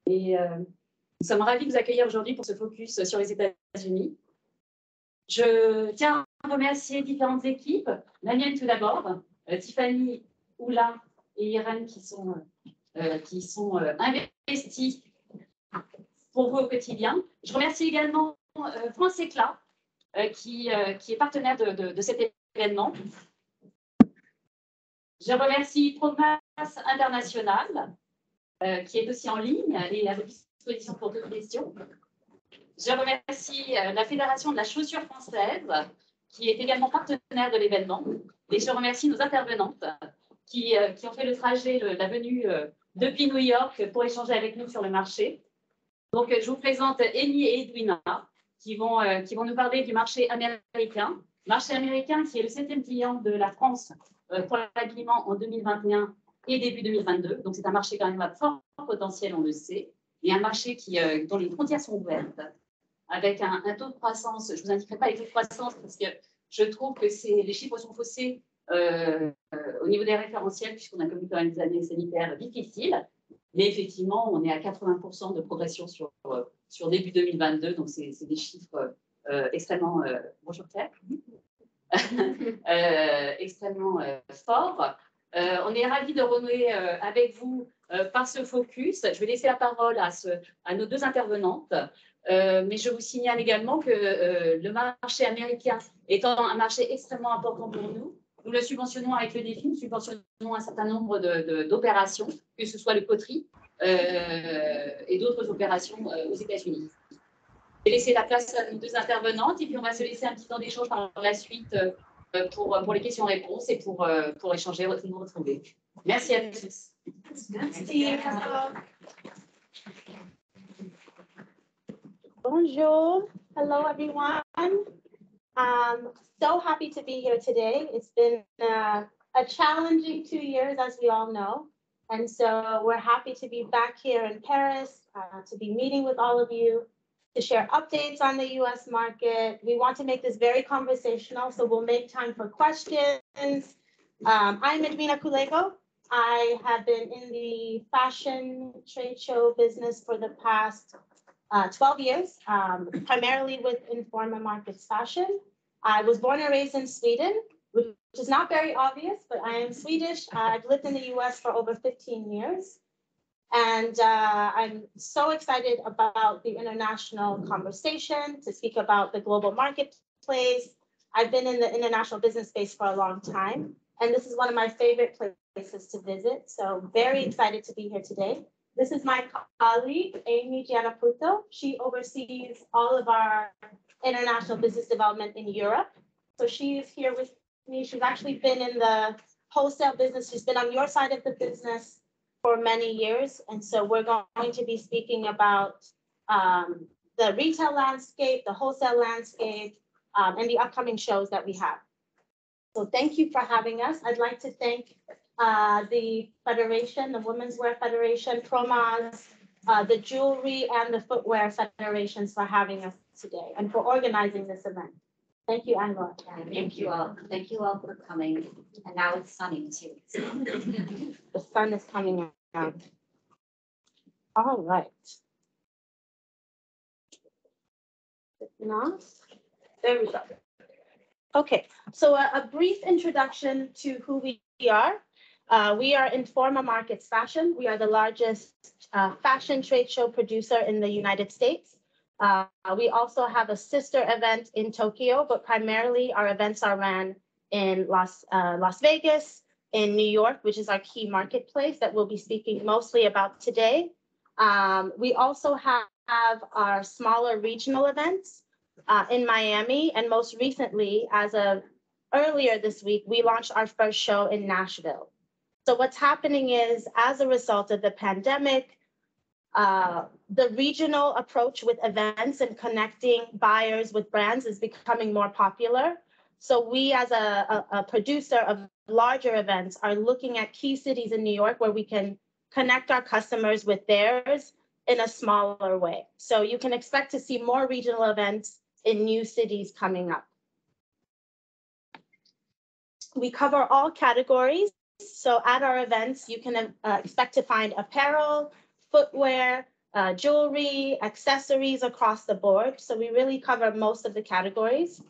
Et nous sommes ravis de vous accueillir aujourd'hui pour ce focus sur les États-Unis. Je tiens à remercier différentes équipes, la mienne tout d'abord, Tiffany, Oula et Irène qui sont investies pour vous au quotidien. Je remercie également France Éclat qui est partenaire de cet événement. Je remercie Progress International qui est aussi en ligne et à votre disposition pour toutes questions. Je remercie la Fédération de la chaussure française qui est également partenaire de l'événement. Et je remercie nos intervenantes qui ont fait le trajet, la venue depuis New York pour échanger avec nous sur le marché. Donc, je vous présente Amy et Edwina qui vont nous parler du marché américain. Marché américain qui est le 7e client de la France pour l'habillement en 2021 et début 2022. Donc, c'est un marché quand même à fort potentiel, on le sait, et un marché dont les frontières sont ouvertes, avec un taux de croissance. Je ne vous indiquerai pas les taux de croissance parce que je trouve que les chiffres sont faussés au niveau des référentiels, puisqu'on a connu quand même des années sanitaires difficiles. Mais effectivement, on est à 80% de progression sur début 2022. Donc, c'est des chiffres extrêmement... bonjour Claire. Extrêmement forts. On est ravis de renouer avec vous par ce focus. Je vais laisser la parole à nos deux intervenantes. Mais je vous signale également que le marché américain étant un marché extrêmement important pour nous, nous le subventionnons avec le défi, nous subventionnons un certain nombre d'opérations, que ce soit le poterie et d'autres opérations aux États-Unis. Je vais laisser la place à nos deux intervenantes et puis on va se laisser un petit temps d'échange par la suite pour les questions-réponses et pour échanger, nous retrouver. Merci à tous. Merci. Bonjour. Hello, everyone. So happy to be here today. It's been a challenging 2 years, as we all know. And so we're happy to be back here in Paris, to be meeting with all of you, to share updates on the US market. We want to make this very conversational, so we'll make time for questions. I'm Edwina Kulego. I have been in the fashion trade show business for the past 12 years, primarily with Informa Markets Fashion. I was born and raised in Sweden, which is not very obvious, but I am Swedish. I've lived in the US for over 15 years. And I'm so excited about the international conversation, to speak about the global marketplace. I've been in the international business space for a long time, and this is one of my favorite places to visit. So very excited to be here today. This is my colleague, Amy Giannaputo. She oversees all of our international business development in Europe. So she is here with me. She's actually been in the wholesale business. She's been on your side of the business for many years. And so we're going to be speaking about the retail landscape, the wholesale landscape, and the upcoming shows that we have. So thank you for having us. I'd like to thank the Federation, the Women's Wear Federation, Promas, the Jewelry and the Footwear Federations for having us today and for organizing this event. Thank you, Angela. Thank you all. Thank you all for coming. And now it's sunny too. The sun is coming out. All right. Now, there we go. Okay, so a brief introduction to who we are. We are Informa Markets Fashion. We are the largest fashion trade show producer in the United States. We also have a sister event in Tokyo, but primarily our events are ran in Las Vegas, in New York, which is our key marketplace that we'll be speaking mostly about today. We also have our smaller regional events in Miami, and most recently, as of earlier this week, we launched our first show in Nashville. So what's happening is, as a result of the pandemic, the regional approach with events and connecting buyers with brands is becoming more popular. So we, as a producer of larger events, are looking at key cities in New York where we can connect our customers with theirs in a smaller way. So you can expect to see more regional events in new cities coming up. We cover all categories. So at our events, you can expect to find apparel, footwear, jewelry, accessories across the board. So we really cover most of the categories.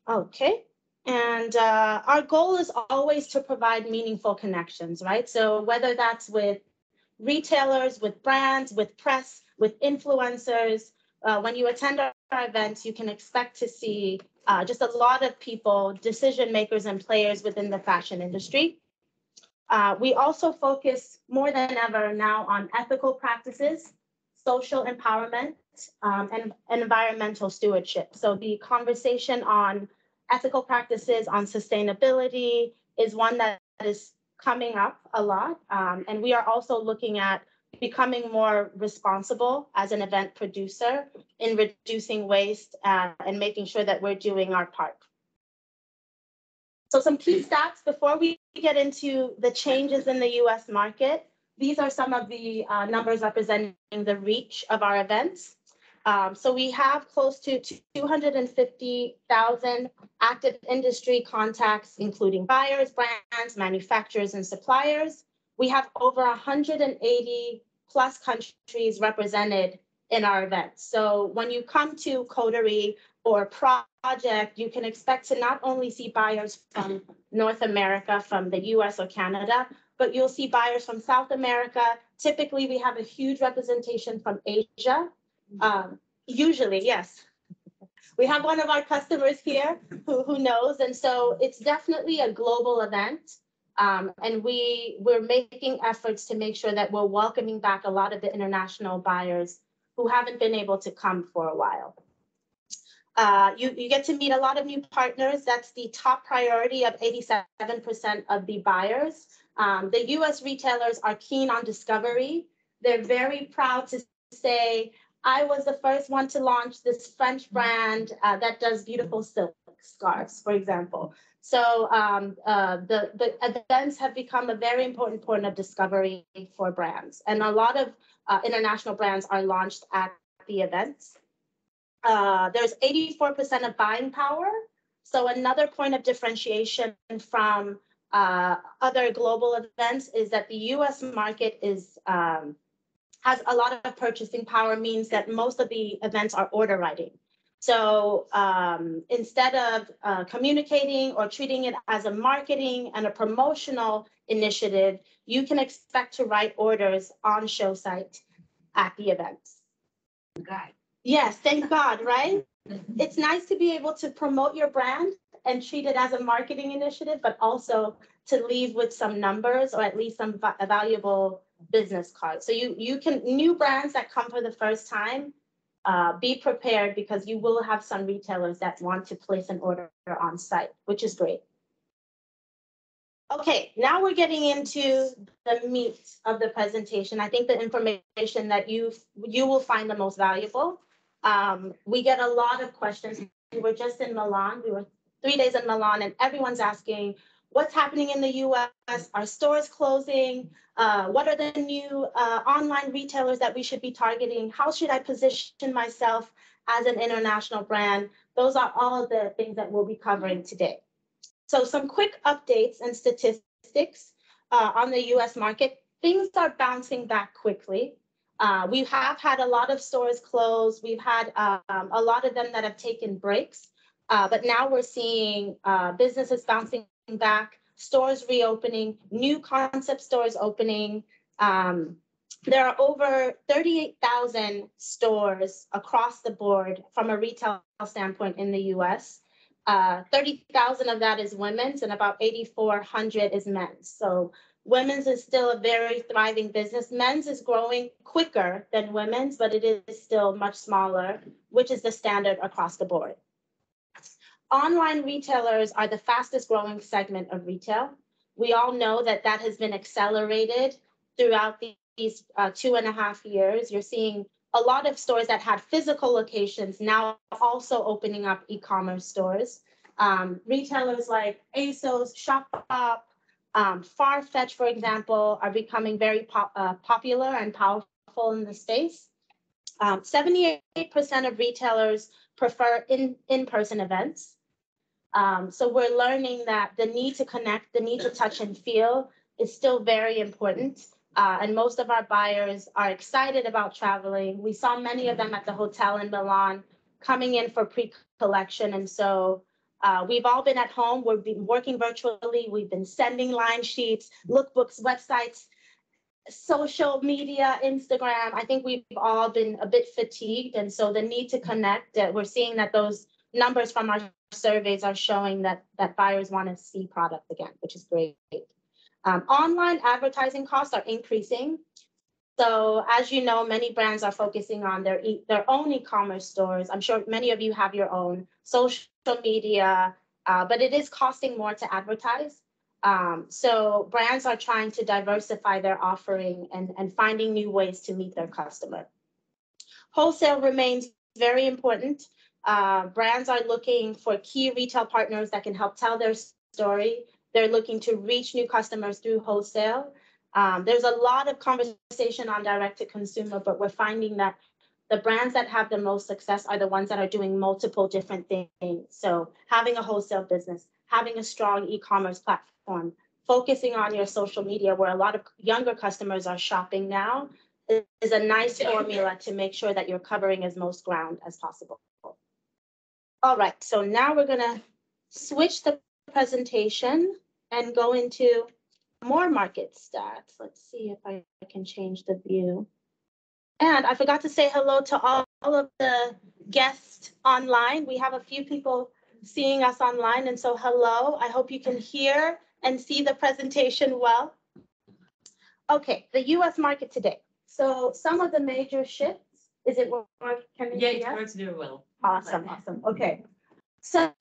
Okay. And our goal is always to provide meaningful connections, right? So whether that's with retailers, with brands, with press, with influencers, when you attend our events, you can expect to see just a lot of people, decision makers and players within the fashion industry. We also focus more than ever now on ethical practices, social empowerment, and environmental stewardship. So the conversation on ethical practices, on sustainability is one that is coming up a lot. And we are also looking at becoming more responsible as an event producer in reducing waste and making sure that we're doing our part. So some key stats before we get into the changes in the US market. These are some of the numbers representing the reach of our events. So we have close to 250,000 active industry contacts, including buyers, brands, manufacturers, and suppliers. We have over 180 plus countries represented in our events. So when you come to Coterie or project, you can expect to not only see buyers from North America, from the US or Canada, but you'll see buyers from South America. Typically, we have a huge representation from Asia. Usually, yes. We have one of our customers here who knows, and so it's definitely a global event. And we're making efforts to make sure that we're welcoming back a lot of the international buyers who haven't been able to come for a while. You get to meet a lot of new partners. That's the top priority of 87% of the buyers. The US retailers are keen on discovery. They're very proud to say, I was the first one to launch this French brand that does beautiful silk scarves, for example. So the events have become a very important point of discovery for brands. And a lot of international brands are launched at the events. There's 84% of buying power. So another point of differentiation from other global events is that the US market is has a lot of purchasing power, means that most of the events are order writing. So instead of communicating or treating it as a marketing and a promotional initiative, you can expect to write orders on show site at the events. Okay. Yes, thank God, right? It's nice to be able to promote your brand and treat it as a marketing initiative, but also to leave with some numbers or at least some valuable business cards. So you can, new brands that come for the first time, be prepared because you will have some retailers that want to place an order on site, which is great. Okay, now we're getting into the meat of the presentation. I think the information that you will find the most valuable. We get a lot of questions. We were just in Milan. We were 3 days in Milan, and everyone's asking, what's happening in the US? Are stores closing? What are the new online retailers that we should be targeting? How should I position myself as an international brand? Those are all of the things that we'll be covering today. So some quick updates and statistics on the US market. Things are bouncing back quickly. We have had a lot of stores close. We've had a lot of them that have taken breaks. But now we're seeing businesses bouncing back, stores reopening, new concept stores opening. There are over 38,000 stores across the board from a retail standpoint in the US. 30,000 of that is women's and about 8,400 is men's. So women's is still a very thriving business. Men's is growing quicker than women's, but it is still much smaller, which is the standard across the board. Online retailers are the fastest growing segment of retail. We all know that that has been accelerated throughout these 2.5 years. You're seeing a lot of stores that had physical locations now also opening up e-commerce stores. Retailers like ASOS, Shopbop, Farfetch, for example, are becoming very popular and powerful in the space. 78% of retailers prefer in-person events. So we're learning that the need to connect, the need to touch and feel is still very important. And most of our buyers are excited about traveling. We saw many of them at the hotel in Milan coming in for pre-collection. And so we've all been at home. We've been working virtually. We've been sending line sheets, lookbooks, websites, social media, Instagram. I think we've all been a bit fatigued. And so the need to connect, we're seeing that those numbers from our surveys are showing that buyers want to see product again, which is great. Online advertising costs are increasing. So as you know, many brands are focusing on their own e-commerce stores. I'm sure many of you have your own social media, but it is costing more to advertise. So brands are trying to diversify their offering and finding new ways to meet their customer. Wholesale remains very important. Brands are looking for key retail partners that can help tell their story. They're looking to reach new customers through wholesale. There's a lot of conversation on direct to consumer, but we're finding that the brands that have the most success are the ones that are doing multiple different things. So having a wholesale business, having a strong e-commerce platform, focusing on your social media where a lot of younger customers are shopping now is a nice formula to make sure that you're covering as most ground as possible. All right, so now we're gonna switch the presentation and go into more market stats. Let's see if I can change the view. And I forgot to say hello to all of the guests online. We have a few people seeing us online, and so hello. I hope you can hear and see the presentation well. Okay, the US market today. So some of the major shifts, is it working? Yeah, it works very well. Awesome, awesome. Okay. So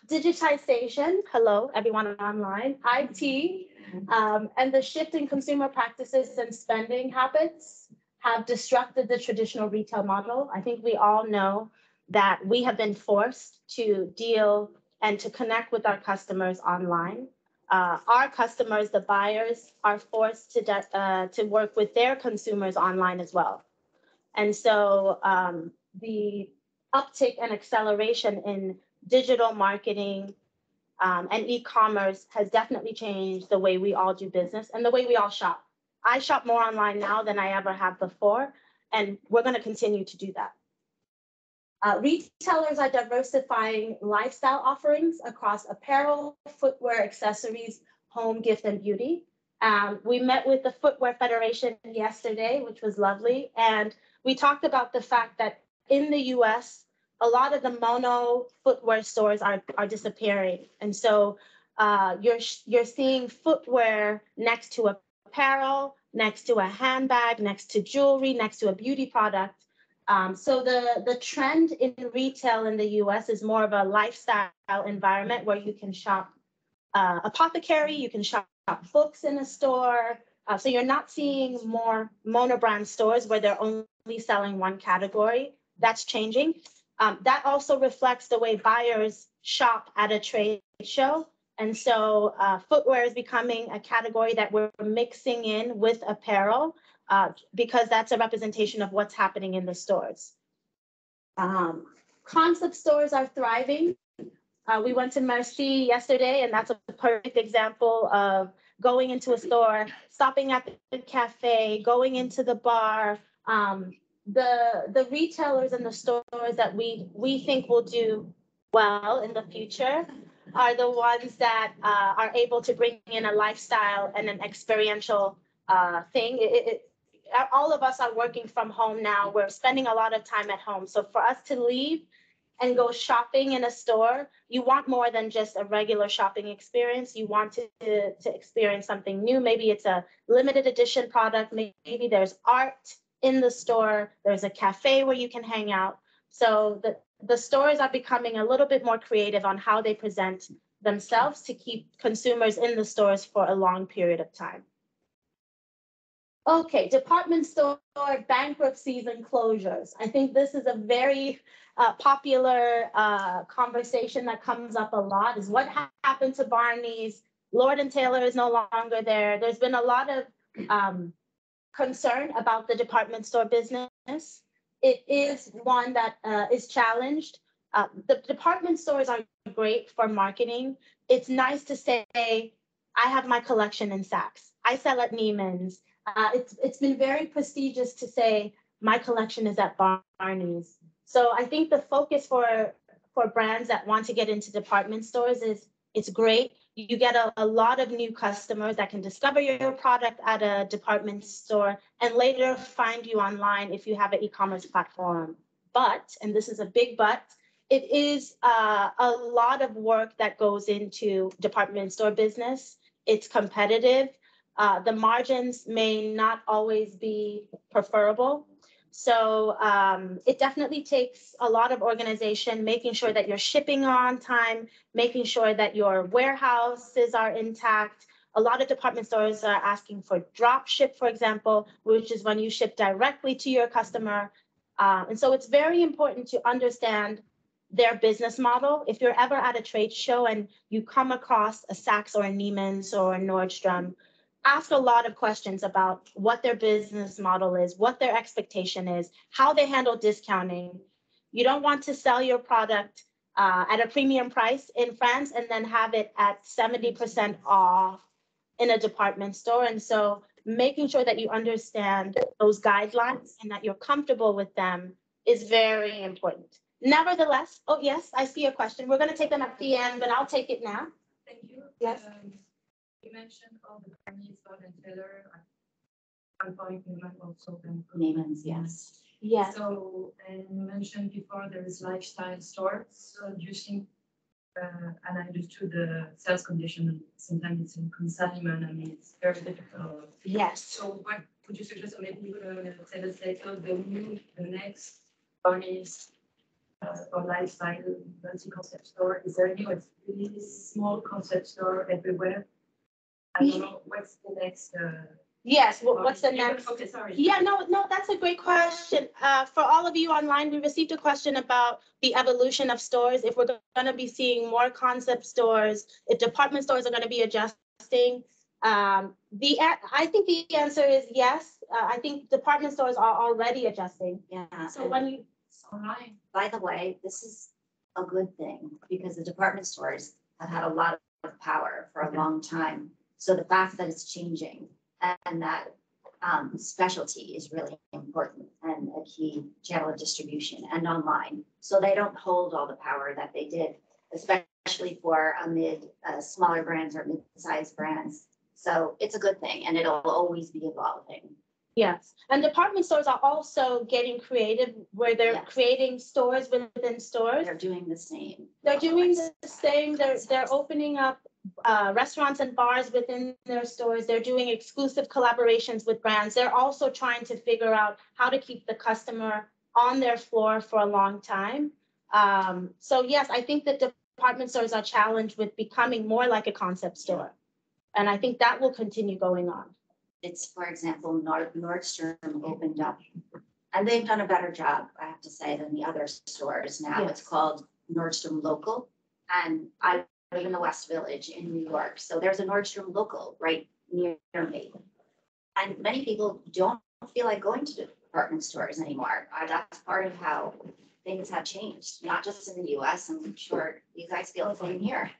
digitization, hello, everyone online, IT, and the shift in consumer practices and spending habits have disrupted the traditional retail model. I think we all know that we have been forced to deal and to connect with our customers online. Our customers, the buyers, are forced to work with their consumers online as well. And so the uptick and acceleration in digital marketing and e-commerce has definitely changed the way we all do business and the way we all shop. I shop more online now than I ever have before, and we're going to continue to do that. Retailers are diversifying lifestyle offerings across apparel, footwear, accessories, home, gift, and beauty. We met with the Footwear Federation yesterday, which was lovely, and we talked about the fact that in the US, a lot of the mono footwear stores are disappearing. And so you're seeing footwear next to apparel, next to a handbag, next to jewelry, next to a beauty product. So the trend in retail in the US is more of a lifestyle environment where you can shop apothecary, you can shop books in a store. So you're not seeing more monobrand stores where they're only selling one category. That's changing. That also reflects the way buyers shop at a trade show. And so footwear is becoming a category that we're mixing in with apparel because that's a representation of what's happening in the stores. Concept stores are thriving. We went to Marché yesterday, and that's a perfect example of going into a store, stopping at the cafe, going into the bar. The retailers and the stores that we think will do well in the future are the ones that are able to bring in a lifestyle and an experiential thing. All of us are working from home now. We're spending a lot of time at home. So for us to leave and go shopping in a store, you want more than just a regular shopping experience. You want to experience something new. Maybe it's a limited edition product. Maybe there's art in the store. There's a cafe where you can hang out. So the stores are becoming a little bit more creative on how they present themselves to keep consumers in the stores for a long period of time. Okay, department store bankruptcies and closures. I think this is a very popular conversation that comes up a lot, is what happened to Barney's? Lord & Taylor is no longer there. There's been a lot of concern about the department store business. It is one that is challenged. The department stores are great for marketing. It's nice to say, I have my collection in Saks. I sell at Neiman's. It's been very prestigious to say my collection is at Barney's. So I think the focus for brands that want to get into department stores is it's great. You get a lot of new customers that can discover your product at a department store and later find you online if you have an e-commerce platform. But, and this is a big but, it is a lot of work that goes into department store business. It's competitive. The margins may not always be preferable. So it definitely takes a lot of organization, making sure that you're shipping on time, making sure that your warehouses are intact. A lot of department stores are asking for drop ship, for example, which is when you ship directly to your customer. And so it's very important to understand their business model. If you're ever at a trade show and you come across a Saks or a Neiman's or a Nordstrom, ask a lot of questions about what their business model is, what their expectation is, how they handle discounting. You don't want to sell your product at a premium price in France and then have it at 70% off in a department store. And so making sure that you understand those guidelines and that you're comfortable with them is very important. Nevertheless, oh yes, I see a question. We're going to take them at the end, but I'll take it now. Thank you. Yes. You mentioned all the companies, and Taylor, and point also. Neiman's, yes. Yes. So, and you mentioned before there is lifestyle stores. So do you think, and I understood the sales condition, sometimes it's in consignment, I mean, it's very difficult. Yes. So what would you suggest, or maybe say, let's say, so the next Barney's or lifestyle multi-concept store, is there a really small concept store everywhere? I don't know, what's the next? Yes, what's the next? Okay, sorry. Yeah, no, that's a great question. For all of you online, we received a question about the evolution of stores. If we're going to be seeing more concept stores, if department stores are going to be adjusting. I think the answer is yes. I think department stores are already adjusting. Yeah. So when you Online. By the way, this is a good thing because the department stores have had a lot of power for a long time. So the fact that it's changing and that specialty is really important and a key channel of distribution and online. So they don't hold all the power that they did, especially for smaller brands or mid-sized brands. So it's a good thing and it'll always be evolving. Yes, and department stores are also getting creative where they're Yes. creating stores within stores. They're doing the same. They're doing the same. They're opening up restaurants and bars within their stores. They're doing exclusive collaborations with brands. They're also trying to figure out how to keep the customer on their floor for a long time. So yes, I think that department stores are challenged with becoming more like a concept store. And I think that will continue going on. It's, for example, Nordstrom opened up, and they've done a better job, I have to say, than the other stores now. Yes. It's called Nordstrom Local, and I live in the West Village in New York. So there's a Nordstrom Local right near me. And many people don't feel like going to department stores anymore. That's part of how things have changed, not just in the US. I'm sure you guys feel the same here.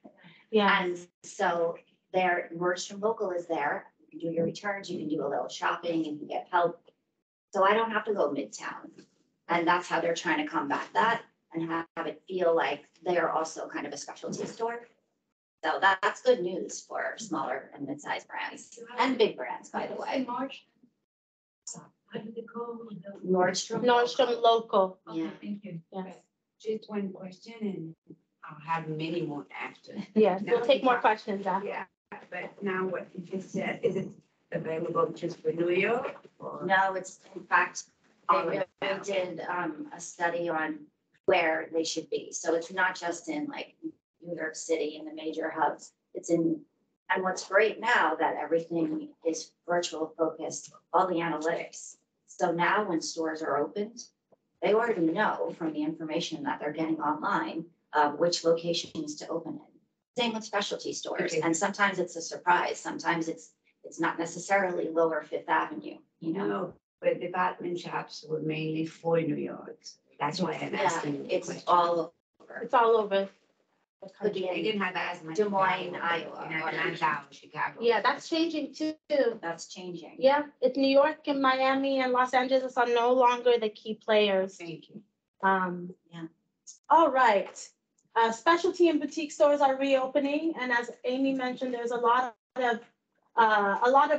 Yeah. And so their Nordstrom Local is there. You can do your returns, you can do a little shopping, you can get help. So I don't have to go midtown. And that's how they're trying to combat that and have it feel like they are also kind of a specialty store. So that's good news for smaller and mid-sized brands and big brands, by the way. March. How do they call it? Nordstrom Local. Okay, Yeah. thank you. Yes. Just one question and I'll have many more after. Yes, we'll take more questions after. Yeah, but now what you just said, is it available just for New York? Or No, it's in fact, they all really around? did a study on where they should be. So it's not just in like New York City and the major hubs. It's in, and what's great now that everything is virtual focused, all the analytics. So now when stores are opened, they already know from the information that they're getting online which locations to open in. Same with specialty stores. Okay. And sometimes it's a surprise. Sometimes it's not necessarily Lower Fifth Avenue, you know? No, but department shops were mainly for New York. That's why I'm Yeah, asking. the it's question. all over. It's all over. Could be They in didn't have as much. Des Moines, power Iowa, in or- Atlanta or Chicago. Yeah, that's changing too. that's changing. Yeah, it's New York and Miami and Los Angeles are no longer the key players. Thank you. Yeah. All right. Specialty and boutique stores are reopening, and as Amy mentioned, there's a lot of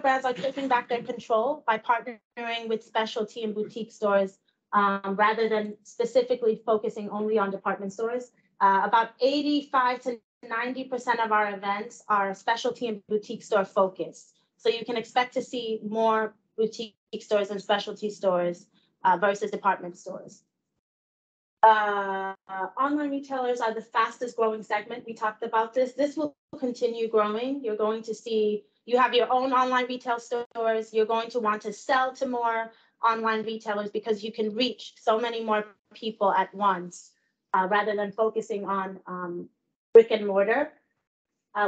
brands are taking back their control by partnering with specialty and boutique stores rather than specifically focusing only on department stores. About 85 to 90% of our events are specialty and boutique store focused. So you can expect to see more boutique stores and specialty stores versus department stores. Online retailers are the fastest growing segment. We talked about this. This will continue growing. You're going to see, you have your own online retail stores. You're going to want to sell to more online retailers because you can reach so many more people at once rather than focusing on brick and mortar.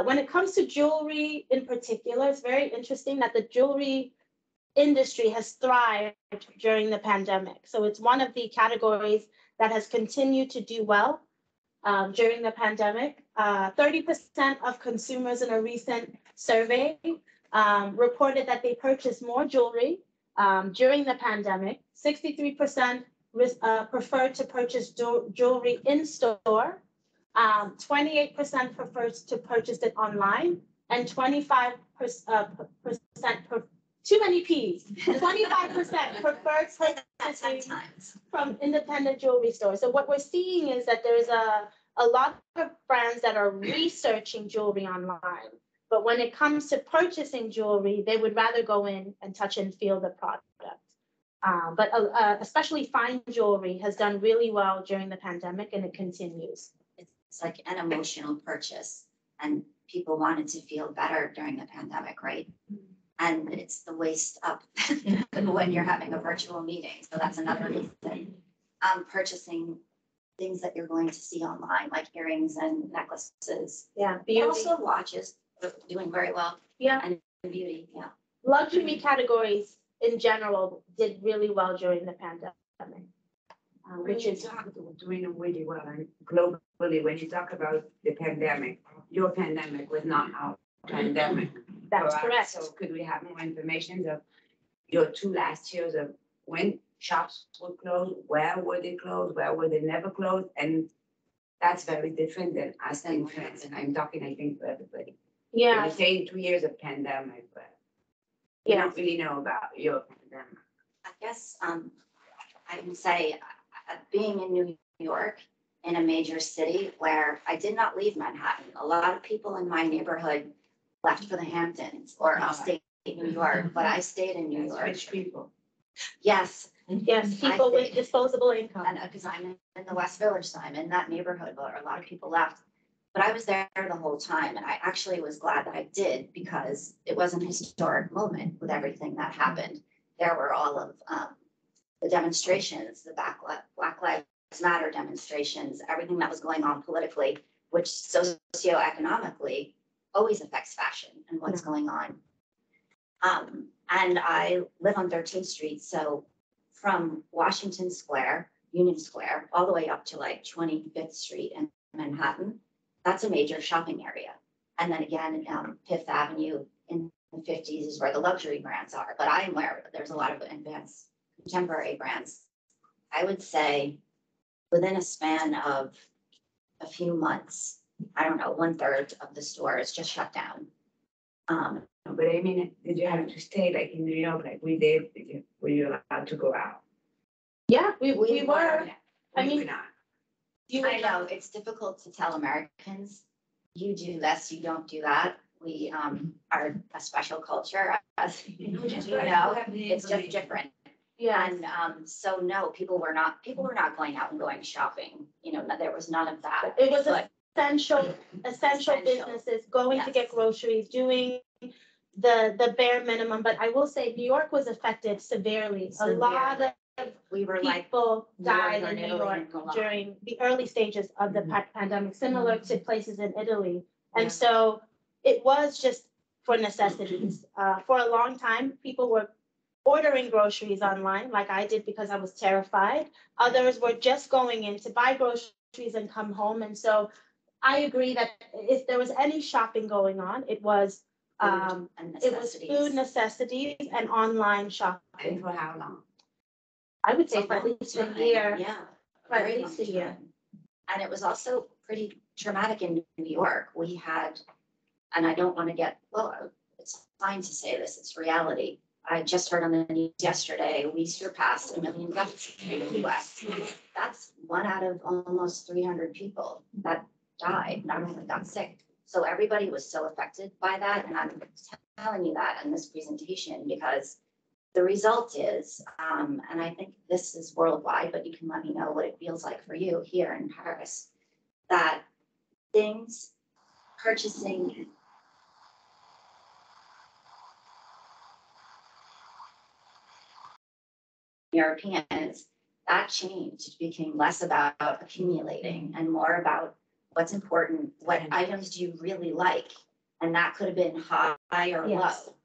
When it comes to jewelry in particular, it's very interesting that the jewelry industry has thrived during the pandemic. So it's one of the categories that has continued to do well during the pandemic. 30% of consumers in a recent survey reported that they purchased more jewelry during the pandemic. 63% preferred to purchase jewelry in store. 28% prefers to purchase it online, and 25% too many P's. 25% prefer purchasing Sometimes. from independent jewelry stores. So what we're seeing is that there's a lot of brands that are researching jewelry online, but when it comes to purchasing jewelry, they would rather go in and touch and feel the product. But especially fine jewelry has done really well during the pandemic, and it continues. It's like an emotional purchase, and people wanted to feel better during the pandemic, right? And it's the waist up when you're having a virtual meeting. So that's another reason. Purchasing things that you're going to see online, like earrings and necklaces. Yeah, But beauty. also watches, doing very well. Yeah, And beauty, yeah. luxury categories in general did really well during the pandemic, which is Doing really well and globally, when you talk about the pandemic, your pandemic was not our pandemic. that's for us. correct. So could we have more information of your 2 last years of when shops were closed, where were they closed, where were they never closed? And that's very different than asking friends, and I'm talking, I think, for everybody. Yeah, You're saying 2 years of pandemic, but we yeah. don't really know about your pandemic. I guess I can say being in New York, in a major city where I did not leave Manhattan. A lot of people in my neighborhood left for the Hamptons or upstate New York, but I stayed in New That's York. rich people. Yes, Yes, people with disposable income. and because I'm in the West Village, so I'm in that neighborhood where a lot of people left. But I was there the whole time, and I actually was glad that I did because it was an historic moment with everything that happened. There were all of the demonstrations, the Black Lives Matter demonstrations, everything that was going on politically, which socioeconomically always affects fashion and what's going on. And I live on 13th Street, so from Washington Square, Union Square, all the way up to like 25th Street in Manhattan, that's a major shopping area. And then again, Fifth Avenue in the 50s is where the luxury brands are, but I'm where there's a lot of advanced contemporary brands. I would say within a span of a few months, I don't know, 1/3 of the stores just shut down. But I mean, did you have to stay like in New York, like we did? Were you allowed to go out? Yeah, we were. I We mean, were not. I know it's difficult to tell Americans, you do this, you don't do that. We are a special culture, as you know, it's just different. Yeah, And so no, people were not going out and going shopping. You know, there was none of that. it was But essential businesses going to get Yes. groceries, doing the bare minimum. But I will say New York was affected severely. A lot of we were like, people died Northern in New Italy York and Milan. during the early stages of the pandemic, similar to places in Italy. And Yeah. so it was just for necessities. For a long time, people were ordering groceries online, like I did because I was terrified. Others were just going in to buy groceries and come home. And so I agree that if there was any shopping going on, it was And it was food necessities and online shopping. And for how long? I would It's a say for at long least a time, year. Yeah. For at very least long a year. time. And it was also pretty traumatic in New York. We had, and I don't want to get, well, it's fine to say this, it's reality. I just heard on the news yesterday, we surpassed 1 million deaths in the US. That's 1 out of almost 300 people that died, not only got sick. So everybody was so affected by that. And I'm telling you that in this presentation because the result is, and I think this is worldwide, but you can let me know what it feels like for you here in Paris, that things, purchasing Europeans, that changed, became less about accumulating and more about what's important, what items do you really like? And that could have been high or Yes. low.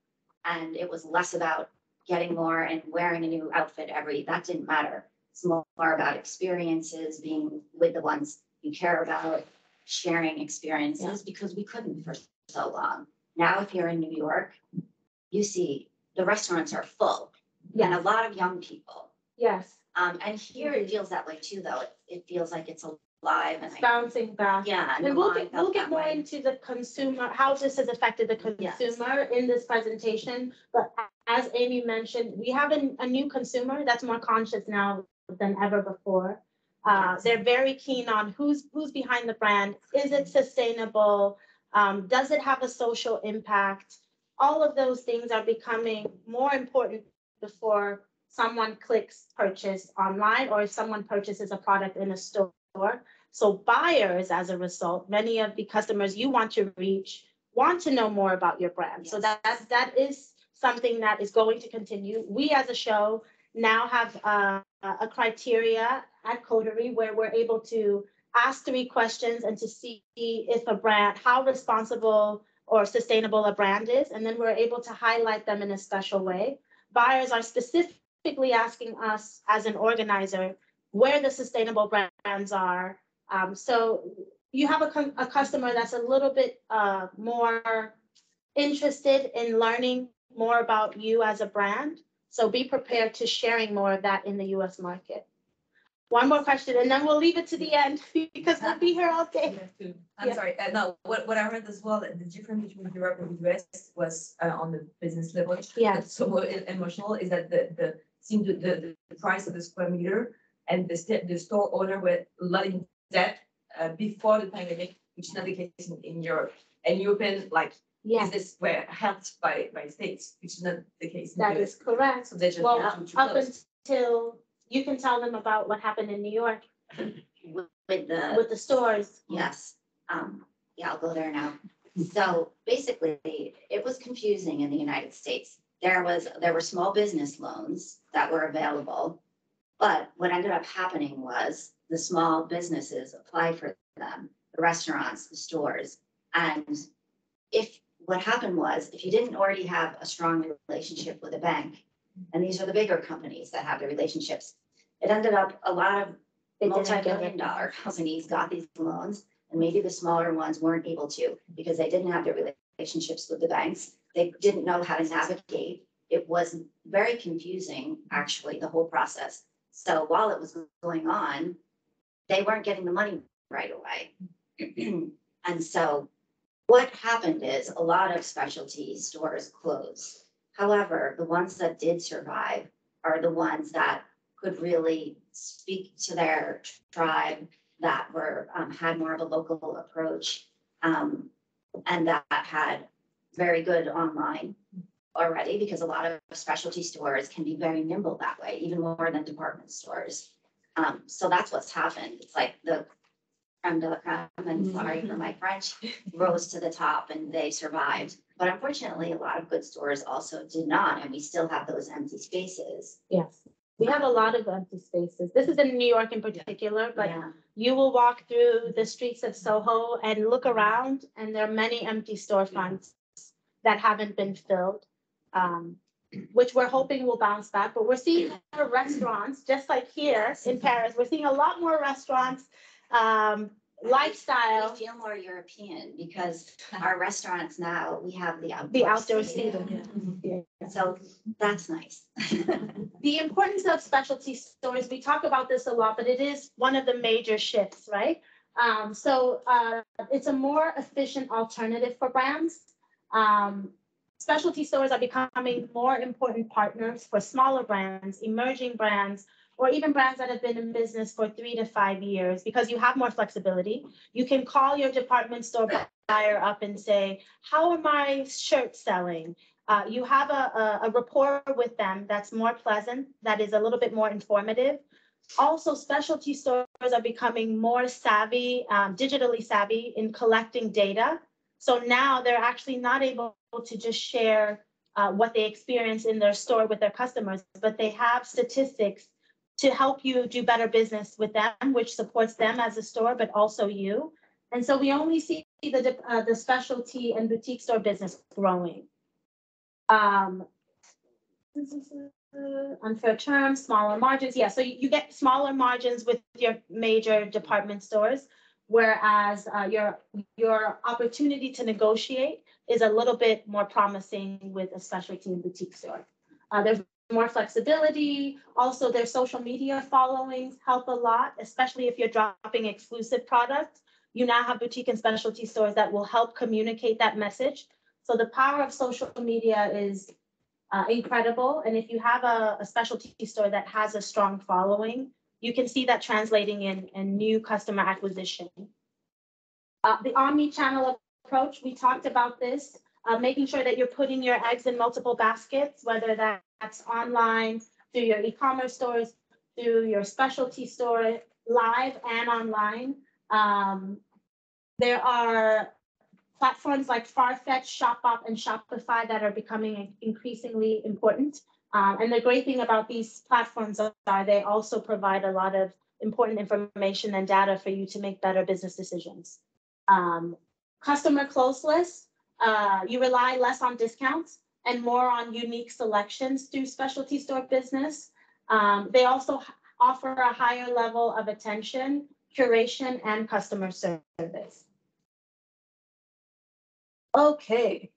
And it was less about getting more and wearing a new outfit that didn't matter. It's more about experiences, being with the ones you care about, sharing experiences because we couldn't for so long. Now, if you're in New York, you see the restaurants are full and a lot of young people. Yes. And here it feels that way too, though. It feels like it's alive and It's bouncing back. yeah. And we'll get more into the consumer, how this has affected the consumer in this presentation. But as Amy mentioned, we have a new consumer that's more conscious now than ever before. They're very keen on who's behind the brand. Is it sustainable? Does it have a social impact? All of those things are becoming more important before someone clicks purchase online or if someone purchases a product in a store. So buyers, as a result, many of the customers you want to reach want to know more about your brand. So that is something that is going to continue. We as a show now have a criteria at Coterie where we're able to ask 3 questions and to see if a brand, how responsible or sustainable a brand is. And then we're able to highlight them in a special way. Buyers are specifically asking us as an organizer where the sustainable brands are. So you have a customer that's a little bit more interested in learning more about you as a brand. So be prepared to sharing more of that in the US market. One more question, and then we'll leave it to the end because we'll be here all day. I'm sorry. No, what I heard as well, the difference between Europe and the US was on the business level. Yeah. So emotional is that the price of the square meter and the store owner were a lot in debt before the pandemic, which is not the case in Europe. And European business were helped by states, which is not the case in That the US. is correct. So they just Well, have to up close. until you can tell them about what happened in New York with the stores. Yes. Yeah, I'll go there now. So basically, it was confusing in the United States. There were small business loans that were available, but what ended up happening was the small businesses applied for them, the restaurants, the stores, and what happened was if you didn't already have a strong relationship with a bank, and these are the bigger companies that have the relationships, it ended up a lot of multi-billion-dollar companies got these loans, and maybe the smaller ones weren't able to because they didn't have the relationships with the banks. They didn't know how to navigate. It was very confusing, actually, the whole process. So while it was going on, they weren't getting the money right away. And so what happened is a lot of specialty stores closed. However, the ones that did survive are the ones that could really speak to their tribe, that were had more of a local approach, and that had very good online already, because a lot of specialty stores can be very nimble that way, even more than department stores. So that's what's happened. It's like the creme de la creme, and sorry for my French, rose to the top and they survived. But unfortunately, a lot of good stores also did not, and we still have those empty spaces. Yes, we have a lot of empty spaces. This is in New York in particular, but Yeah. you will walk through the streets of Soho and look around, and there are many empty storefronts that haven't been filled, which we're hoping will bounce back. But we're seeing more restaurants, just like here in Paris. We're seeing a lot more restaurants lifestyle. We feel more European because our restaurants now, we have the Outdoor seating. seating. So that's nice. The importance of specialty stores, we talk about this a lot, but it is one of the major shifts, right? It's a more efficient alternative for brands. Specialty stores are becoming more important partners for smaller brands, emerging brands, or even brands that have been in business for 3 to 5 years, because you have more flexibility. You can call your department store buyer up and say, how are my shirts selling? You have a rapport with them that's more pleasant, that is a little bit more informative. Also, specialty stores are becoming more savvy, digitally savvy in collecting data. So now they're actually not able to just share what they experience in their store with their customers, but they have statistics to help you do better business with them, which supports them as a store, but also you. And so we only see the specialty and boutique store business growing. Unfair terms, smaller margins. Yeah, so you get smaller margins with your major department stores, whereas your opportunity to negotiate is a little bit more promising with a specialty and boutique store. There's more flexibility. Also, their social media followings help a lot, especially if you're dropping exclusive products. You now have boutique and specialty stores that will help communicate that message. So the power of social media is incredible. And if you have a specialty store that has a strong following, you can see that translating in new customer acquisition. The omni-channel approach, we talked about this, making sure that you're putting your eggs in multiple baskets, whether that's online, through your e-commerce stores, through your specialty store, live and online. There are platforms like Farfetch, Shopbop, and Shopify that are becoming increasingly important. And the great thing about these platforms are they also provide a lot of important information and data for you to make better business decisions. Customer close lists, you rely less on discounts and more on unique selections through specialty store business. They also offer a higher level of attention, curation, and customer service. Okay,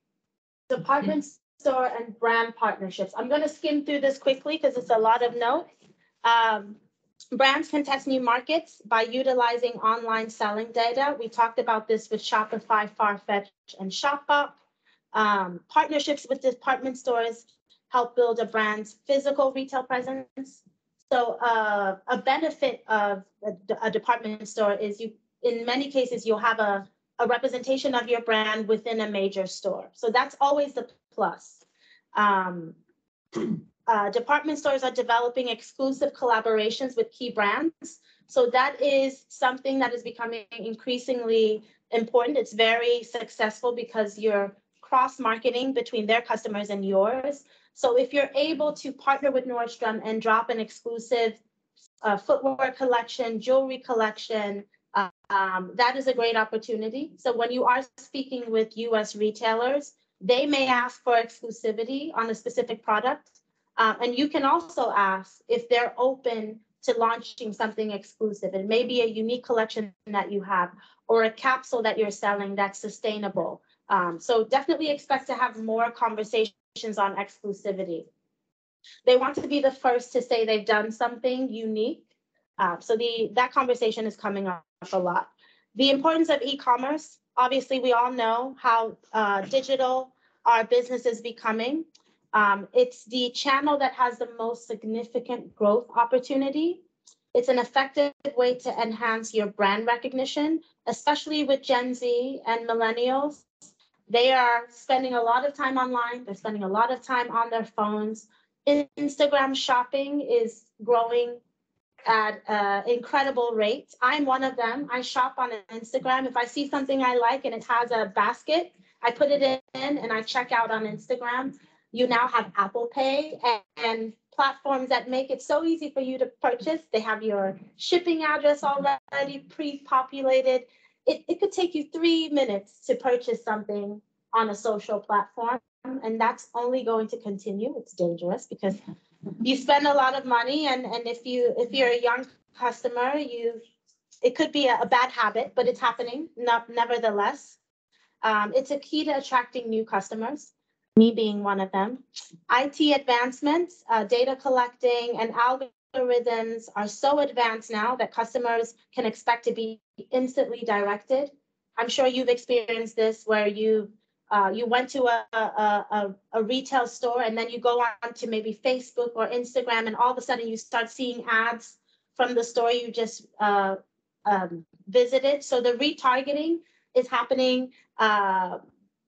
department store and brand partnerships. I'm going to skim through this quickly because it's a lot of notes. Brands can test new markets by utilizing online selling data. We talked about this with Shopify, Farfetch, and Shopbop. Partnerships with department stores help build a brand's physical retail presence. So a benefit of a department store is in many cases, you'll have a representation of your brand within a major store. So that's always the plus. Department stores are developing exclusive collaborations with key brands. So that is something that is becoming increasingly important. It's very successful because you're cross-marketing between their customers and yours. So if you're able to partner with Nordstrom and drop an exclusive footwear collection, jewelry collection, that is a great opportunity. So when you are speaking with US retailers, they may ask for exclusivity on a specific product. And you can also ask if they're open to launching something exclusive. It may be a unique collection that you have or a capsule that you're selling that's sustainable. So definitely expect to have more conversations on exclusivity. They want to be the first to say they've done something unique. So that conversation is coming up a lot. The importance of e-commerce. Obviously, we all know how digital our business is becoming. It's the channel that has the most significant growth opportunity. It's an effective way to enhance your brand recognition, especially with Gen Z and millennials. They are spending a lot of time online. They're spending a lot of time on their phones. Instagram shopping is growing at an incredible rate. I'm one of them. I shop on Instagram. If I see something I like and it has a basket, I put it in and I check out on Instagram. You now have Apple Pay and platforms that make it so easy for you to purchase. They have your shipping address already pre-populated. It could take you 3 minutes to purchase something on a social platform, and that's only going to continue. It's dangerous because you spend a lot of money, and if you're a young customer, you it could be a bad habit, but it's happening nevertheless. It's a key to attracting new customers, me being one of them. IT advancements, data collecting and algorithms are so advanced now that customers can expect to be instantly directed. I'm sure you've experienced this where you went to a retail store and then you go on to maybe Facebook or Instagram and all of a sudden you start seeing ads from the store you just visited. So the retargeting is happening.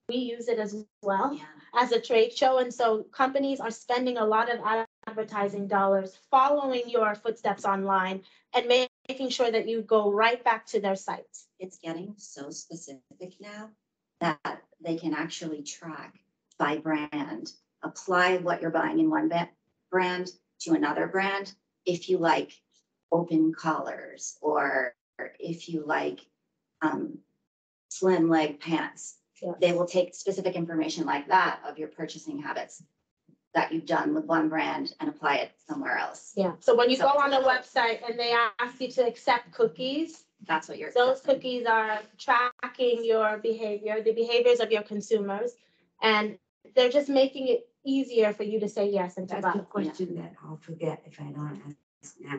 We use it as well as a trade show. And so companies are spending a lot of advertising dollars following your footsteps online and making sure that you go right back to their sites. It's getting so specific now that they can actually track by brand, apply what you're buying in one brand to another brand. If you like open collars or if you like slim leg pants, they will take specific information like that of your purchasing habits that you've done with one brand and apply it somewhere else. Yeah. So when you go on a website and they ask you to accept cookies, that's what you're those accepting. cookies are tracking your behavior, the behaviors of your consumers, and they're just making it easier for you to say yes and to That's buy. the question that I'll forget if I don't ask now.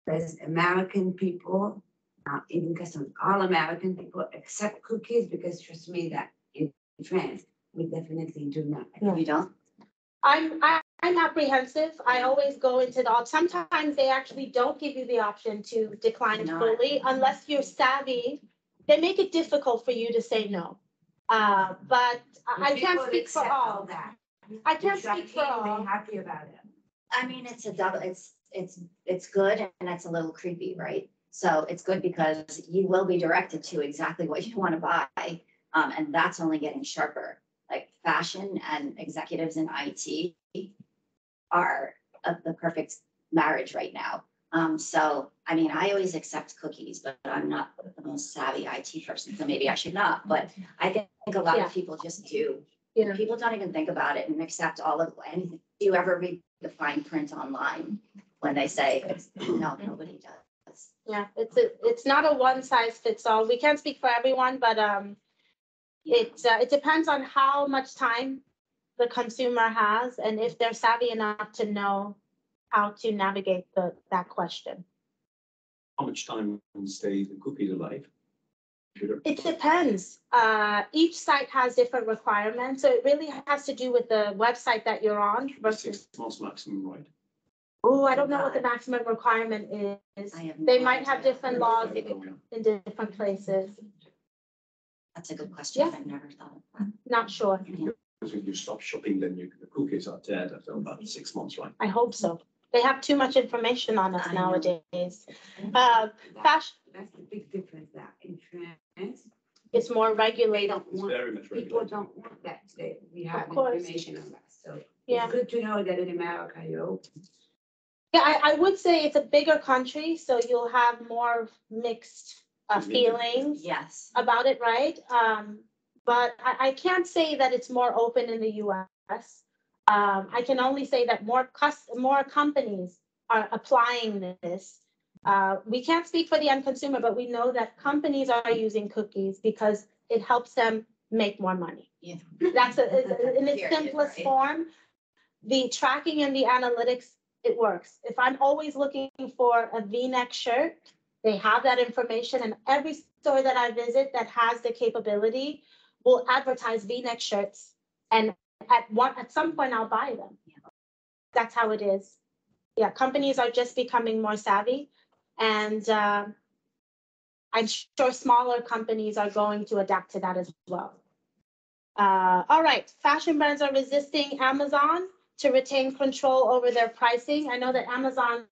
Does American people, not even customers, all American people accept cookies? Because trust me that in France, we definitely do not. Yeah. You don't? I'm apprehensive. I always go into the, sometimes they actually don't give you the option to decline fully unless you're savvy. They make it difficult for you to say no. But I can't speak for all. That. I can't speak for all. They're happy about it. I mean, it's a double, it's good and it's a little creepy, right? So it's good because you will be directed to exactly what you want to buy. And that's only getting sharper. Like fashion and executives in IT are the perfect marriage right now. So, I mean, I always accept cookies, but I'm not the most savvy IT person, so maybe I should not. But I think a lot of people just do. Yeah. People don't even think about it and accept all of anything. Do you ever read the fine print online when they say, no, nobody does? Yeah, it's not a one size fits all. We can't speak for everyone, but it depends on how much time the consumer has and if they're savvy enough to know how to navigate that question. How much time stay the cookies alive? It depends. Each site has different requirements, so it really has to do with the website that you're on versus. 6 months maximum, right? Oh, I don't know what the maximum requirement is. They might have different laws in different places. That's a good question. Yeah. I've never thought of that. Not sure. Because if you stop shopping, then the cookies are dead after about 6 months, right? I hope so. They have too much information on us I know. nowadays. Fashion, That's the big difference that in France, it's more they regulated. don't It's want, very much people regulated. don't want that today. We have course. information on that. So Yeah. it's good to know that in America, you're open. Yeah, I would say it's a bigger country, so you'll have more mixed feelings Yes. about it, right? But I can't say that it's more open in the US. I can only say that more companies are applying this. We can't speak for the end consumer, but we know that companies are using cookies because it helps them make more money. Yeah. That's in its Period, simplest right? form. The tracking and the analytics, it works. If I'm always looking for a V-neck shirt, they have that information, and every store that I visit that has the capability will advertise V-neck shirts, and at some point I'll buy them. Yeah. That's how it is. Yeah, companies are just becoming more savvy, and I'm sure smaller companies are going to adapt to that as well. All right, fashion brands are resisting Amazon to retain control over their pricing. I know that Amazon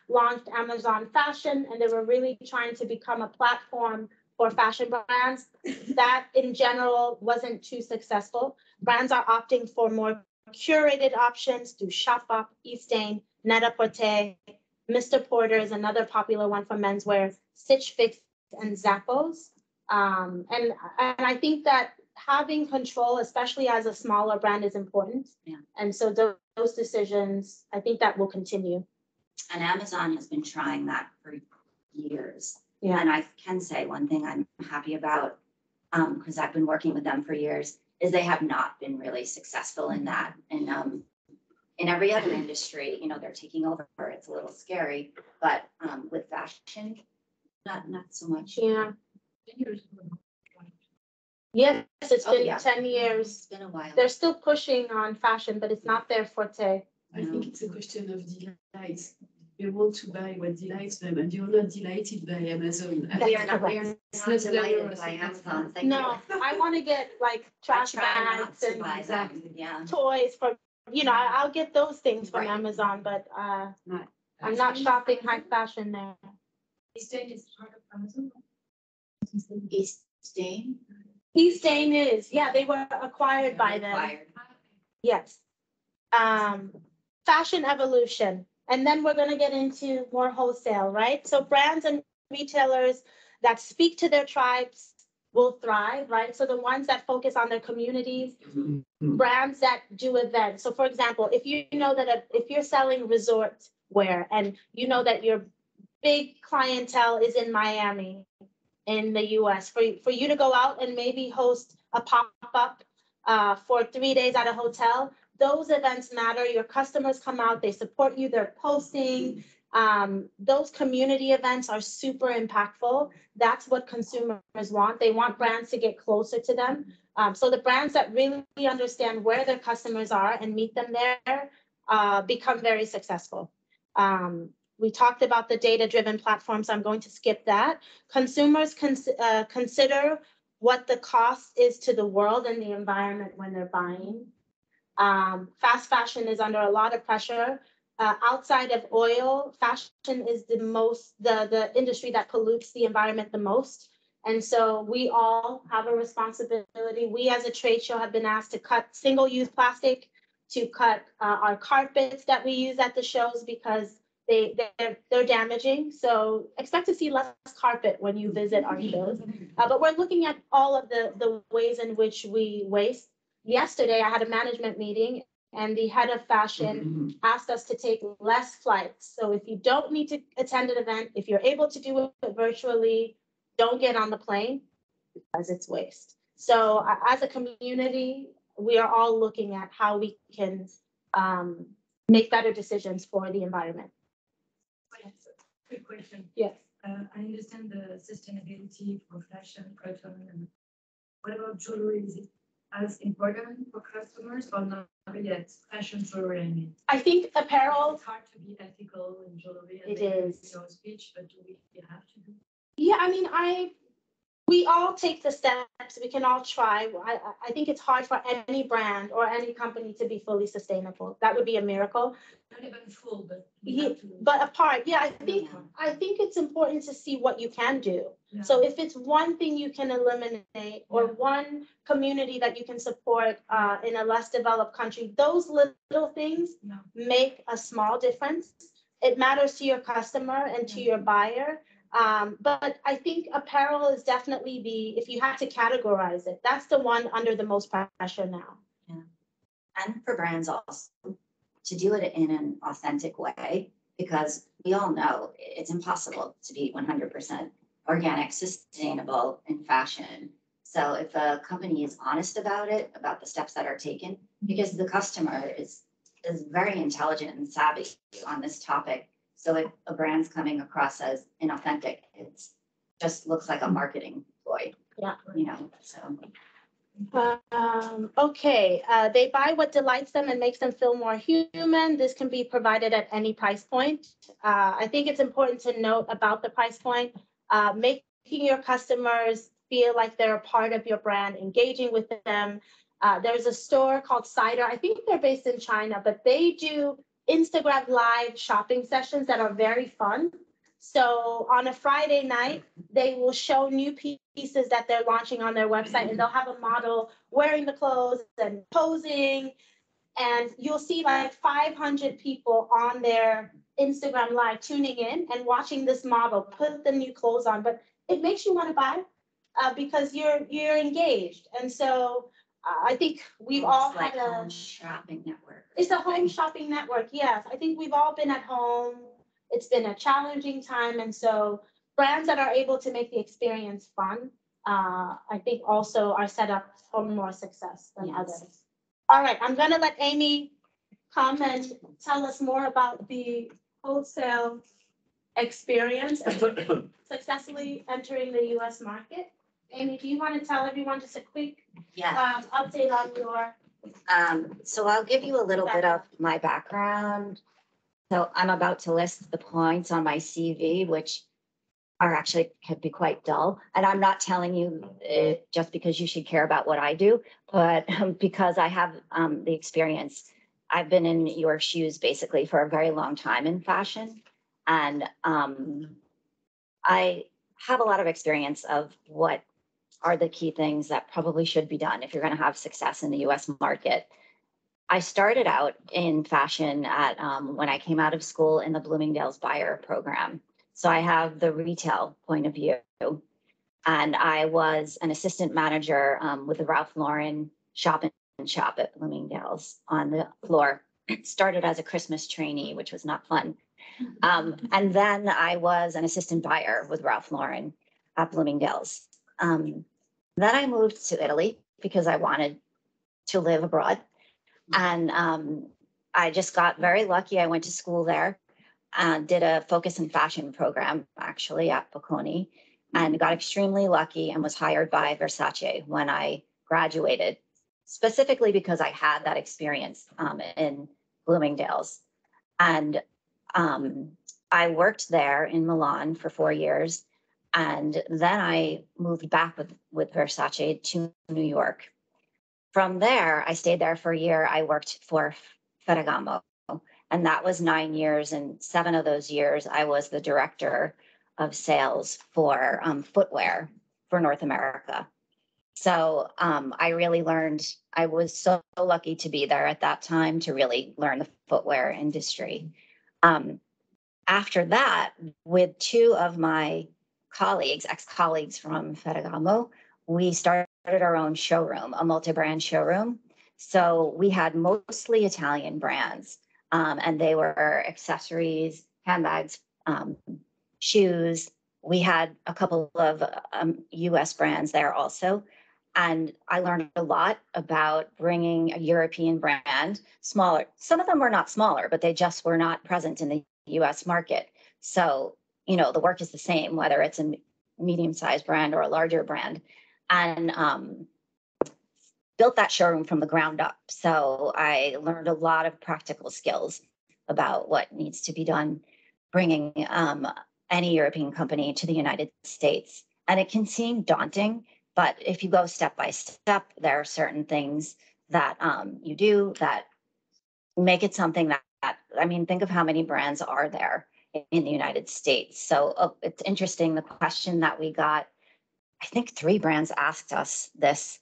launched Amazon Fashion, and they were really trying to become a platform for fashion brands. That in general wasn't too successful. Brands are opting for more curated options through Shopbop, Eastain, Net-a-Porter. Mr. Porter is another popular one for menswear, Stitch Fix and Zappos. And I think that having control, especially as a smaller brand, is important. Yeah. And so those decisions, I think that will continue. And Amazon has been trying that for years. Yeah. And I can say one thing I'm happy about, because I've been working with them for years, is they have not been really successful in that. And in every other industry, you know, they're taking over. It's a little scary, but with fashion, not so much. Yeah. Yes, it's Oh, been yeah. 10 years. It's been a while. They're still pushing on fashion, but it's not their forte. I think it's a question of delight. They want to buy what delights them, and you're not delighted by Amazon. We are not delighted glamorous. by Amazon. Thank No, you. I want to get like I trash try not bags to and buy them. Yeah. toys from, you know, I'll get those things from Right. Amazon, but Right. I'm not shopping high fashion there. Eastern is part of Amazon. Eastain. Eastane is, yeah, they were acquired by them. Acquired. Yes. Fashion evolution. And then we're going to get into more wholesale, right? So brands and retailers that speak to their tribes will thrive, right? So the ones that focus on their communities, brands that do events. So for example, if you know that if you're selling resort wear and you know that your big clientele is in Miami, in the US, for you to go out and maybe host a pop-up for 3 days at a hotel, those events matter. Your customers come out, they support you, they're posting. Those community events are super impactful. That's what consumers want. They want brands to get closer to them. So the brands that really understand where their customers are and meet them there become very successful. We talked about the data-driven platforms. I'm going to skip that. Consumers consider what the cost is to the world and the environment when they're buying. Fast fashion is under a lot of pressure. Outside of oil, fashion is the industry that pollutes the environment the most. And so we all have a responsibility. We as a trade show have been asked to cut single-use plastic, to cut our carpets that we use at the shows because they're damaging. So expect to see less carpet when you visit our shows. But we're looking at all of the ways in which we waste. Yesterday, I had a management meeting and the head of fashion asked us to take less flights. So if you don't need to attend an event, if you're able to do it virtually, don't get on the plane because it's waste. So as a community, we are all looking at how we can make better decisions for the environment. Quick question. Yes. I understand the sustainability for fashion, cotton, and what about jewelry? Is it as important for customers or not really? It's fashion jewelry, I mean. I think apparel. It's hard to be ethical in jewelry. It is. Your speech, but do we have to do? Yeah, I mean, we all take the steps. We can all try. I think it's hard for any brand or any company to be fully sustainable. That would be a miracle. Not even full, but But a part, yeah, I think it's important to see what you can do. Yeah. So if it's one thing you can eliminate or one community that you can support in a less developed country, those little things make a small difference. It matters to your customer and to your buyer. But I think apparel is definitely if you had to categorize it, that's the one under the most pressure now. Yeah. And for brands also to do it in an authentic way, because we all know it's impossible to be 100% organic, sustainable in fashion. So if a company is honest about it, about the steps that are taken, because the customer is very intelligent and savvy on this topic. So if a brand's coming across as inauthentic, it just looks like a marketing ploy. Yeah. You know, so. Okay, they buy what delights them and makes them feel more human. This can be provided at any price point. I think it's important to note about the price point, making your customers feel like they're a part of your brand, engaging with them. There's a store called Cider. I think they're based in China, but they do Instagram live shopping sessions that are very fun. So on a Friday night, they will show new pieces that they're launching on their website, and they'll have a model wearing the clothes and posing. And you'll see like 500 people on their Instagram live tuning in and watching this model put the new clothes on. But it makes you want to buy because you're engaged. And so I think we've all had a home shopping network. It's a home shopping network. Yes, I think we've all been at home. It's been a challenging time, and so brands that are able to make the experience fun, I think also are set up for more success than Yes. others. All right, I'm gonna let Amy come and tell us more about the wholesale experience and successfully entering the US market. Amy, do you want to tell everyone just a quick update on your So I'll give you a little bit of my background. So I'm about to list the points on my CV, which are actually could be quite dull. And I'm not telling you it just because you should care about what I do, but because I have the experience. I've been in your shoes basically for a very long time in fashion. And I have a lot of experience of what are the key things that probably should be done if you're going to have success in the US market. I started out in fashion at when I came out of school in the Bloomingdale's buyer program. So I have the retail point of view. And I was an assistant manager with the Ralph Lauren shop and shop at Bloomingdale's on the floor. Started as a Christmas trainee, which was not fun. And then I was an assistant buyer with Ralph Lauren at Bloomingdale's. Then I moved to Italy because I wanted to live abroad. And I just got very lucky. I went to school there and did a focus in fashion program actually at Bocconi, and got extremely lucky and was hired by Versace when I graduated, specifically because I had that experience in Bloomingdale's. And I worked there in Milan for 4 years. And then I moved back with Versace to New York. From there, I stayed there for a year. I worked for Ferragamo, and that was 9 years. And 7 of those years, I was the director of sales for footwear for North America. So I really learned, I was so lucky to be there at that time to really learn the footwear industry. After that, with 2 of my colleagues, ex-colleagues from Ferragamo, we started our own showroom, a multi-brand showroom. So we had mostly Italian brands, and they were accessories, handbags, shoes. We had a couple of US brands there also. And I learned a lot about bringing a European brand, smaller. Some of them were not smaller, but they just were not present in the US market. So, you know, the work is the same, whether it's a medium-sized brand or a larger brand. And built that showroom from the ground up. So I learned a lot of practical skills about what needs to be done bringing any European company to the United States. And it can seem daunting, but if you go step by step, there are certain things that you do that make it something that, I mean, think of how many brands are there in the United States. So it's interesting, the question that we got, I think 3 brands asked us this.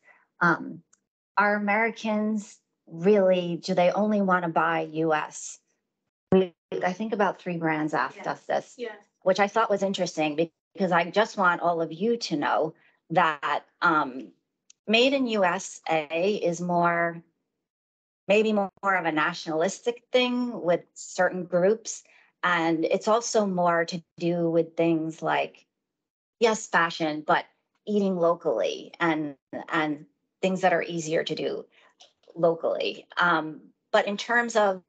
Are Americans really, do they only want to buy US? I think about 3 brands asked us this, which I thought was interesting because I just want all of you to know that made in USA is more, maybe more of a nationalistic thing with certain groups. And it's also more to do with things like, yes, fashion, but eating locally and things that are easier to do locally. But in terms of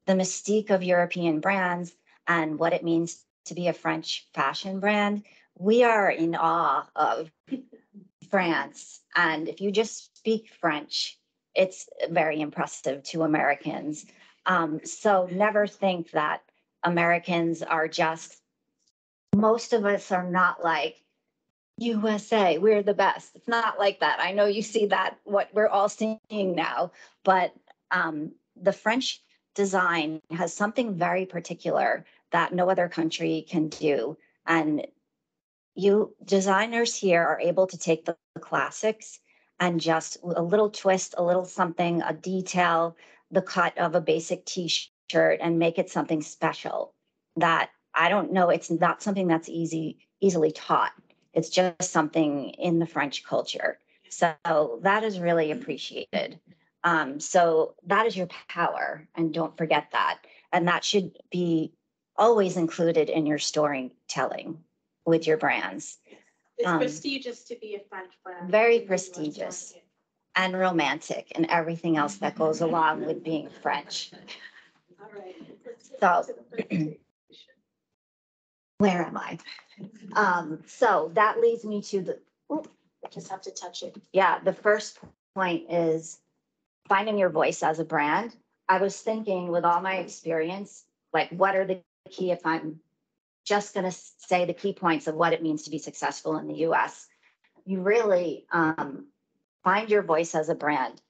the mystique of European brands and what it means to be a French fashion brand, we are in awe of France. And if you just speak French, it's very impressive to Americans. So never think that Americans are just, most of us are not like, USA, we're the best. It's not like that. I know you see that, what we're all seeing now, but the French design has something very particular that no other country can do. And you designers here are able to take the classics and just a little twist, a little something, a detail, the cut of a basic t-shirt and make it something special that I don't know. It's not something that's easily taught. It's just something in the French culture. So that is really appreciated. So that is your power, and don't forget that. And that should be always included in your storytelling with your brands. It's Um, prestigious to be a French brand. very in the US prestigious. market. And romantic and everything else that goes along with being French. All right. Let's get So- to the presentation. Where am I? So that leads me to the, I just have to touch it. yeah, the first point is finding your voice as a brand. I was thinking with all my experience, like what are the key, if I'm just going to say the key points of what it means to be successful in the US, you really find your voice as a brand.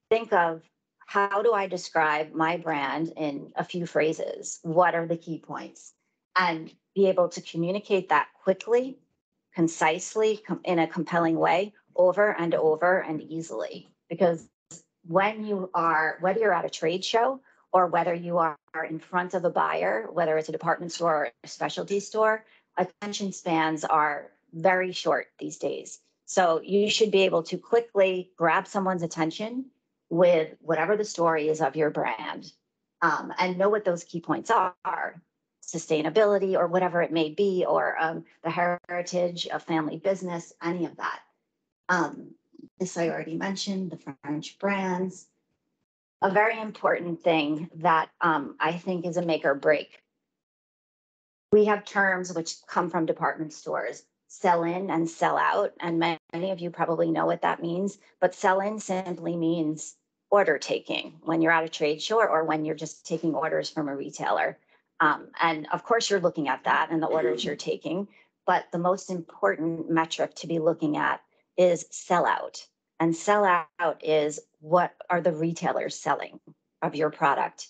Think of how do I describe my brand in a few phrases? What are the key points? And be able to communicate that quickly, concisely, in a compelling way, over and over and easily. Because when you are, whether you're at a trade show or whether you are in front of a buyer, whether it's a department store or a specialty store, attention spans are very short these days. So you should be able to quickly grab someone's attention with whatever the story is of your brand, and know what those key points are, sustainability or whatever it may be, or the heritage of family business, any of that. This I already mentioned, the French brands. A very important thing that I think is a make or break. We have terms which come from department stores, sell in and sell out. And many of you probably know what that means, but sell in simply means order taking when you're at a trade show or when you're just taking orders from a retailer. And of course you're looking at that and the orders you're taking, but the most important metric to be looking at is sell out. And sell out is what are the retailers selling of your product.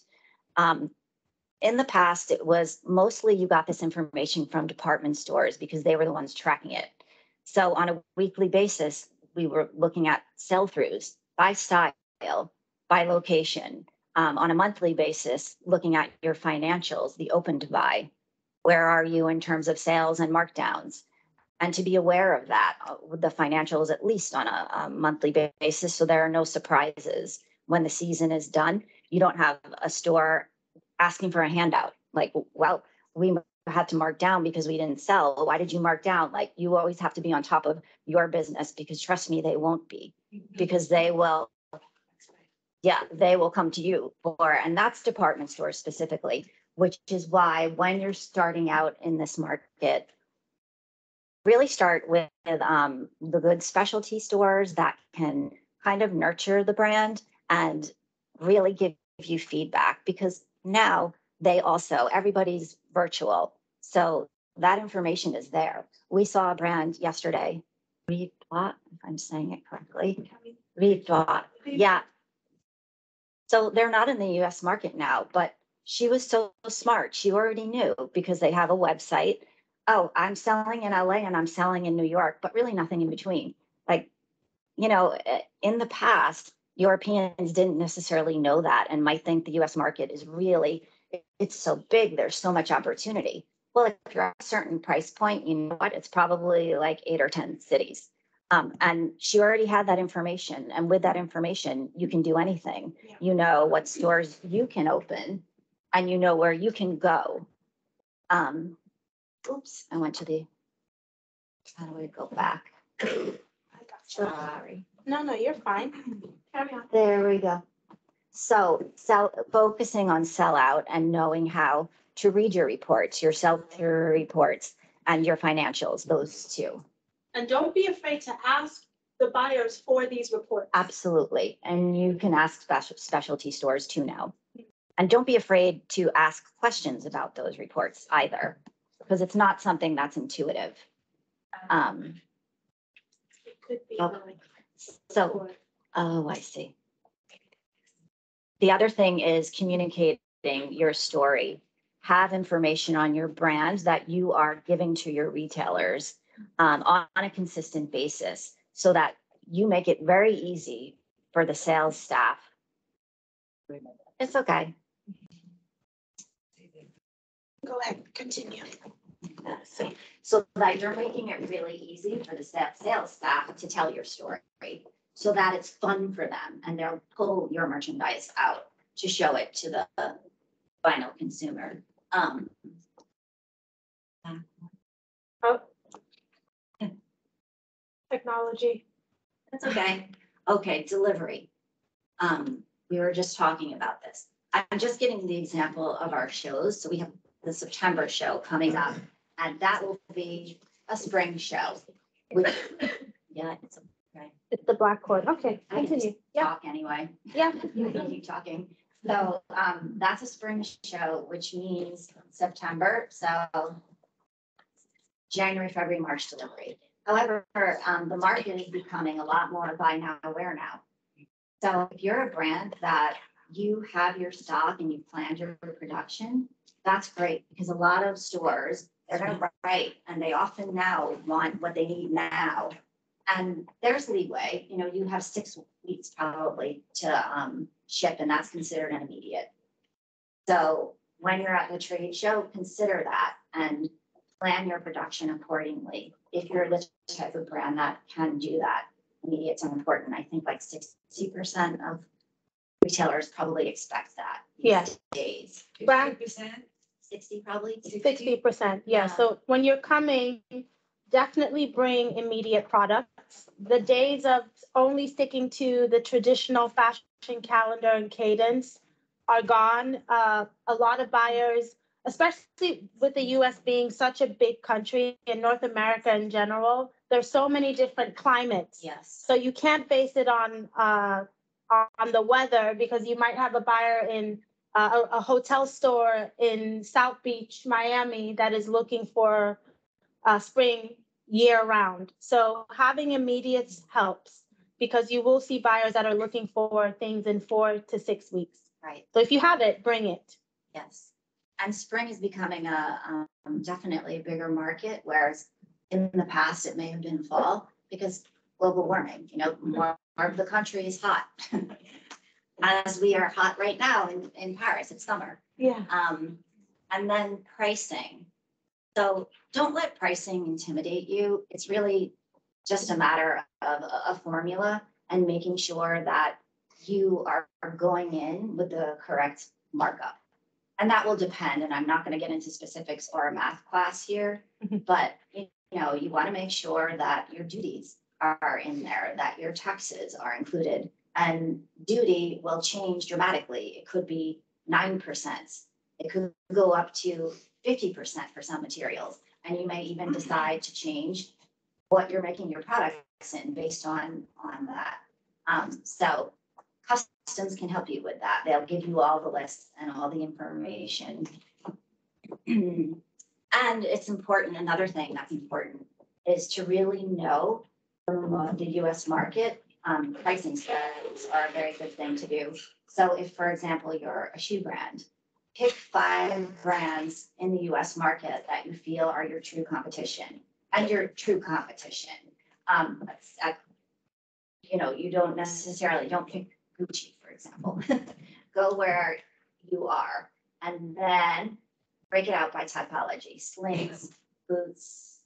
In the past, it was mostly you got this information from department stores because they were the ones tracking it. So on a weekly basis, we were looking at sell-throughs by style, by location. On a monthly basis, looking at your financials, the open to buy. Where are you in terms of sales and markdowns? And to be aware of that, with the financials at least on a monthly basis, so there are no surprises. When the season is done, you don't have a store asking for a handout. Like, well, we had to mark down because we didn't sell. Why did you mark down? Like, you always have to be on top of your business, because trust me, they won't be, because they will, yeah, they will come to you for, and that's department stores specifically, which is why when you're starting out in this market, really start with the good specialty stores that can kind of nurture the brand and really give you feedback, because now they also, everybody's virtual. So that information is there. We saw a brand yesterday, Reed Plot, if I'm saying it correctly. Reed Plot, yeah. So they're not in the US market now, but she was so smart. She already knew because they have a website. Oh, I'm selling in LA and I'm selling in New York, but really nothing in between. Like, you know, in the past, Europeans didn't necessarily know that and might think the US market is really, it's so big, there's so much opportunity. Well, if you're at a certain price point, you know what, it's probably like 8 or 10 cities. And she already had that information. And with that information, you can do anything. Yeah. You know what stores you can open and you know where you can go. Oops, I went to the, how do I go back? I got you. Sorry. No, you're fine. Carry on. There we go. So focusing on sell out and knowing how to read your reports, your sell-through reports and your financials, those two. And don't be afraid to ask the buyers for these reports. Absolutely. And you can ask specialty stores too now. And don't be afraid to ask questions about those reports either, because it's not something that's intuitive. It could be Oh, really. So, oh, I see. The other thing is communicating your story. Have information on your brand that you are giving to your retailers on a consistent basis, so that you make it very easy for the sales staff. It's okay. Go ahead, continue. So that you're making it really easy for the sales staff to tell your story, so that it's fun for them and they'll pull your merchandise out to show it to the final consumer. technology. That's okay. Okay, delivery. We were just talking about this. I'm just giving the example of our shows. So we have the September show coming up, and that will be a spring show. Which, yeah, it's okay. It's the black cord. Okay, I can continue. Yeah, talk anyway. yeah. You can keep talking. So that's a spring show, which means September. So January, February, March delivery. However, the market is becoming a lot more buy now, wear now. So if you're a brand that you have your stock and you planned your production, that's great because a lot of stores, they're going to write and they often now want what they need now. And there's leeway, you know, you have 6 weeks probably to ship, and that's considered an immediate. So when you're at the trade show, consider that and plan your production accordingly. If you're the type of brand that can do that, immediates are important. I think like 60% of retailers probably expect that these days. Brand 60 probably. 60%. Yeah. Yeah. So when you're coming, definitely bring immediate products. The days of only sticking to the traditional fashion calendar and cadence are gone. A lot of buyers, especially with the US being such a big country and North America in general, there's so many different climates. Yes. So you can't base it on the weather, because you might have a buyer in a hotel store in South Beach, Miami, that is looking for spring year round. So having immediates helps, because you will see buyers that are looking for things in 4 to 6 weeks. Right. So if you have it, bring it. Yes. And spring is becoming a definitely a bigger market, whereas in the past it may have been fall because global warming, you know, more of the country is hot. As we are hot right now in Paris, it's summer. Yeah. And then pricing. So don't let pricing intimidate you. It's really just a matter of a formula and making sure that you are going in with the correct markup. And that will depend, and I'm not going to get into specifics or a math class here, but you know, you want to make sure that your duties are in there, that your taxes are included, and duty will change dramatically. It could be 9%. It could go up to 50% for some materials, and you may even decide to change what you're making your products in based on that. So customs can help you with that. They'll give you all the lists and all the information. And it's important, another thing that's important is to really know the US market. Pricing studies are a very good thing to do. So if, for example, you're a shoe brand, pick 5 brands in the US market that you feel are your true competition and your true competition. You know, you don't pick Gucci, for example. Go where you are and then break it out by typology: slings, boots,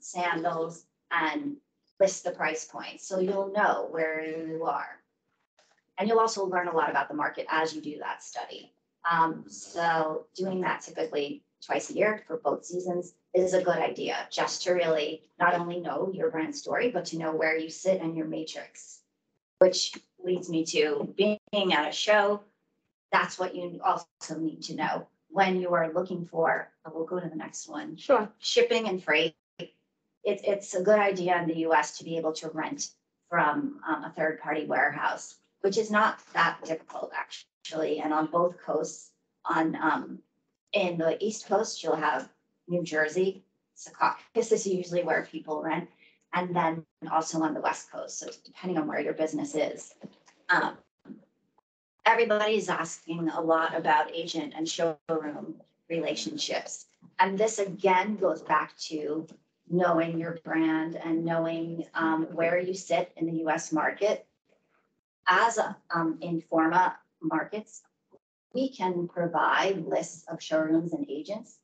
sandals, and list the price points. So you'll know where you are. And you'll also learn a lot about the market as you do that study. So doing that typically twice a year for both seasons is a good idea, just to really not only know your brand story, but to know where you sit in your matrix, which leads me to being at a show. That's what you also need to know when you are looking for, we'll go to the next one. Sure. Shipping and freight. It's a good idea in the US to be able to rent from a third-party warehouse, which is not that difficult actually. And on both coasts, in the East Coast, you'll have New Jersey, Secaucus is usually where people rent, and then also on the West Coast. So depending on where your business is. Everybody's asking a lot about agent and showroom relationships. And this again goes back to knowing your brand and knowing where you sit in the US market. As Informa markets, we can provide lists of showrooms and agents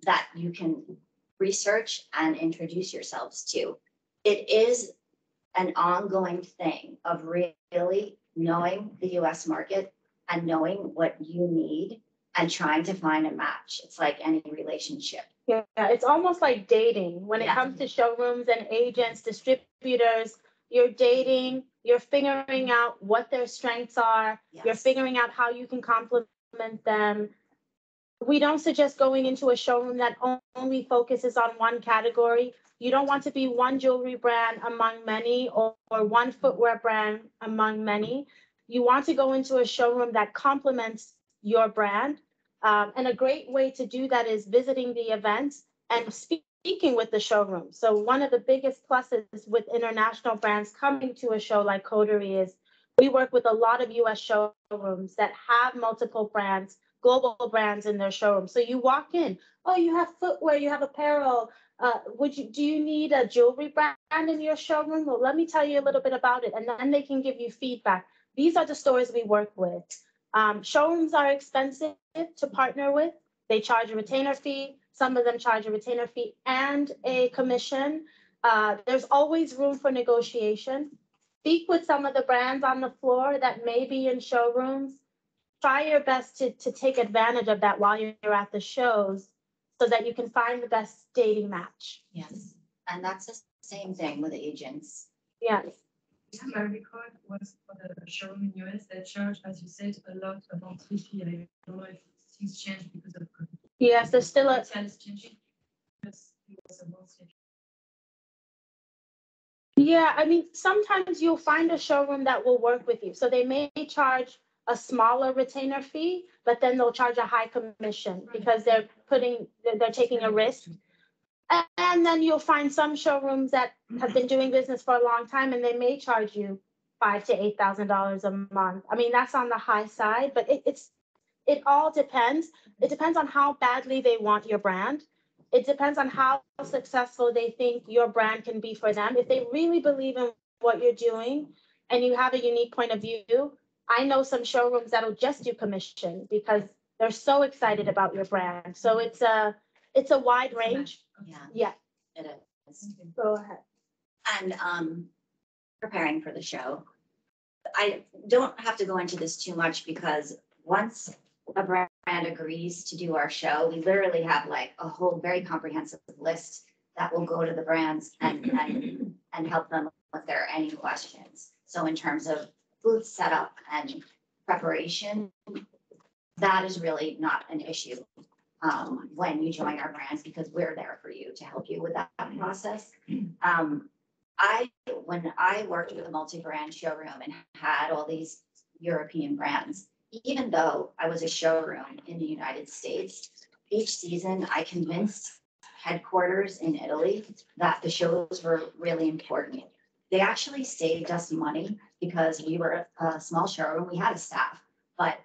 that you can research and introduce yourselves to. It is an ongoing thing of really knowing the US market and knowing what you need and trying to find a match. It's like any relationship. Yeah, it's almost like dating. When it Yeah. comes to showrooms and agents, distributors, you're dating, you're figuring out what their strengths are, you're Yes. figuring out how you can complement them. We don't suggest going into a showroom that only focuses on one category. You don't want to be one jewelry brand among many or one footwear brand among many. You want to go into a showroom that complements your brand. And a great way to do that is visiting the events and speaking with the showroom. So one of the biggest pluses with international brands coming to a show like Coterie is we work with a lot of US showrooms that have multiple brands, global brands in their showroom. So you walk in, oh, you have footwear, you have apparel. Do you need a jewelry brand in your showroom? Well, let me tell you a little bit about it, and then they can give you feedback. These are the stores we work with. Showrooms are expensive to partner with. They charge a retainer fee. Some of them charge a retainer fee and a commission. There's always room for negotiation. Speak with some of the brands on the floor that may be in showrooms. Try your best to take advantage of that while you're at the shows so that you can find the best dating match. Yes. And that's the same thing with agents. Yes. My record was for the showroom in US that charged, as you said, a lot about fee. I don't know if things changed because of COVID. Yes, there's still a Commerciale is changing because it was a monthly. Yeah, I mean, sometimes you'll find a showroom that will work with you. So they may charge a smaller retainer fee, but then they'll charge a high commission because they're taking a risk. And then you'll find some showrooms that have been doing business for a long time and they may charge you $5,000 to $8,000 a month. I mean, that's on the high side, but it all depends. It depends on how badly they want your brand. It depends on how successful they think your brand can be for them. If they really believe in what you're doing and you have a unique point of view, I know some showrooms that'll just do commission because they're so excited about your brand. So it's a wide range. Yeah. Yeah, It is. go ahead. And preparing for the show. I don't have to go into this too much because once a brand agrees to do our show, we literally have like a whole very comprehensive list that will go to the brands and help them with their any questions. So in terms of booth setup and preparation, that is really not an issue when you join our brands because we're there for you to help you with that process. When I worked with a multi-brand showroom and had all these European brands, even though I was a showroom in the United States, each season I convinced headquarters in Italy that the shows were really important. They actually saved us money because we were a small showroom. We had a staff, but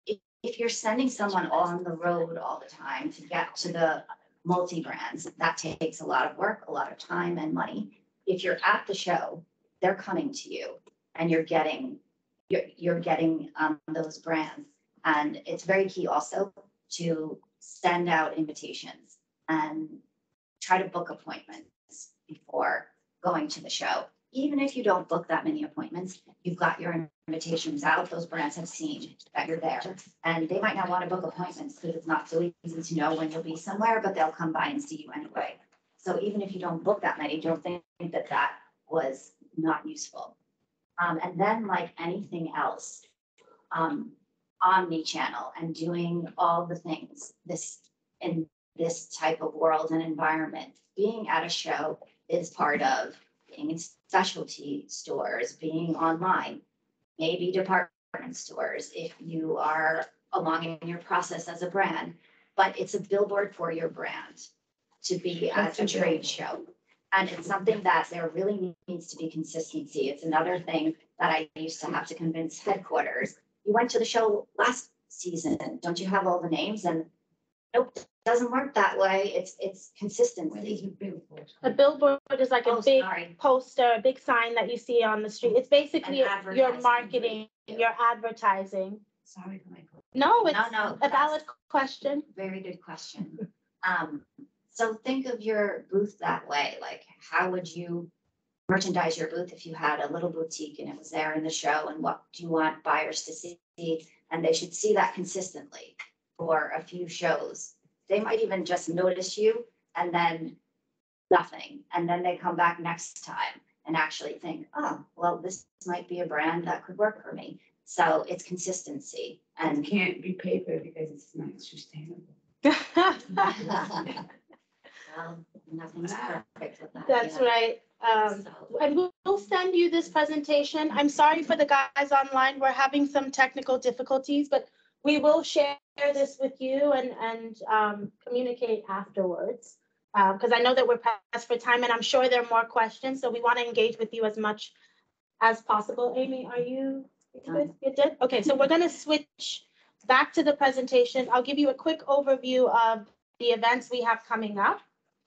if you're sending someone on the road all the time to get to the multi-brands, that takes a lot of work, a lot of time and money. If you're at the show, they're coming to you and you're getting those brands. And it's very key also to send out invitations and try to book appointments before going to the show. Even if you don't book that many appointments, you've got your invitations out. Those brands have seen that you're there. And they might not want to book appointments because it's not so easy to know when you'll be somewhere, but they'll come by and see you anyway. So even if you don't book that many, don't think that that was not useful. And then like anything else, omni-channel and doing all the things in this type of world and environment, being at a show is part of being in specialty stores, being online, maybe department stores if you are along in your process as a brand, but it's a billboard for your brand to be at a trade show. And it's something that there really needs to be consistency. It's another thing that I used to have to convince headquarters. You went to the show last season, don't you have all the names? And nope, it doesn't work that way. It's consistency. A billboard is like a big Sorry. poster, a big sign that you see on the street. It's basically An your advertising. marketing, your advertising. Sorry for my question. No, it's No, a valid question. Very good question. So think of your booth that way. Like, how would you merchandise your booth if you had a little boutique and it was there in the show? And what do you want buyers to see? And they should see that consistently. for a few shows. They might even just notice you and then nothing. And then they come back next time and actually think, oh, well, this might be a brand that could work for me. So it's consistency. And And can't be paper because it's not sustainable. well, nothing's perfect with that. That's yeah. right. So- And we'll send you this presentation. I'm sorry for the guys online. We're having some technical difficulties, but we will share this with you and communicate afterwards. Because I know that we're pressed for time and I'm sure there are more questions. So we want to engage with you as much as possible. Amy, are you good? You did? Okay, so we're going to switch back to the presentation. I'll give you a quick overview of the events we have coming up,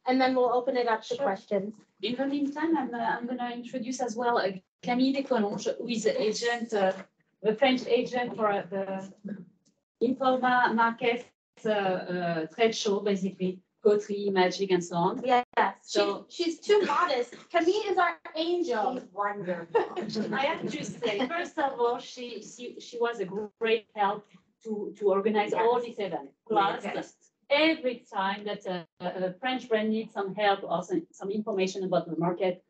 and then we'll open it up to questions. In the meantime, I'm going to introduce as well Camille Descolonges, who is the agent, the French agent for the Informa Market trade show, basically, coterie, magic, and so on. Yes, So- she's too modest. Camille is our angel. Wonderful. I have to say, first of all, she was a great help to organize all these events. Plus, Yes. every time that a French brand needs some help or some information about the market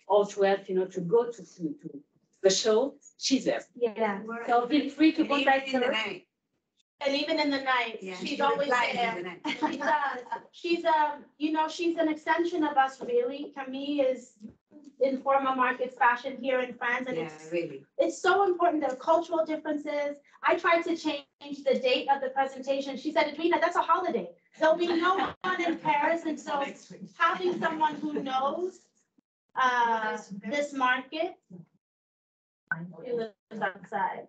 or to help, to go to the show, she's there. Yeah, So feel free to And even contact in the her. night. and even in the night, Yeah, she's she always replies in there. the night. She does. She's an extension of us, really. Camille is in formal markets fashion here in France, and Yeah, really. it's so important. There are cultural differences. I tried to change the date of the presentation. She said, Edwina, that's a holiday. There'll be no one in Paris, and so having someone who knows this market, who lives outside.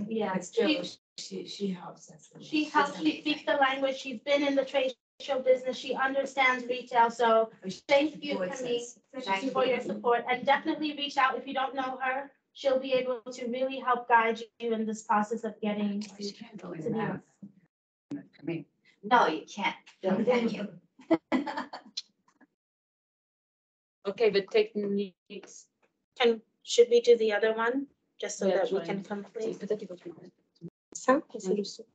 Yeah, But still, she helps us. she helps, she speaks the language, she's been in the trade show business, she understands retail, so thank you, Supports Camille, us. Thank you. for your support, and definitely reach out if you don't know her. She'll be able to really help guide you in this process of getting. She can't go in to and the- out. Come in. No, you can't. Can you? Okay, the techniques. Should we do the other one, just so Yeah, that we try. can complete? Peut-être qu'il faut que tu- Ça, c'est le son.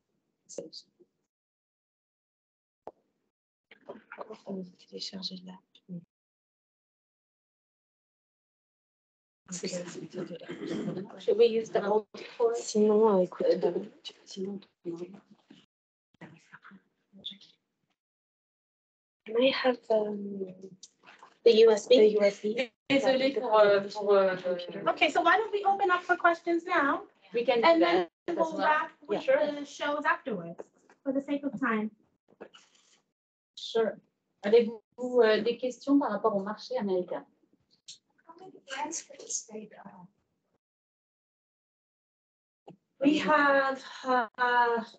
Should we use the old cord? Sinon, écoute, Sinon, can I have The USB? the USB? désolé pour Okay, so why don't we open up for questions now, we can do and that then as we'll well. wrap with Sure. the shows afterwards, for the sake of time. Sure. Avez-vous des questions par rapport au marché américain? We have,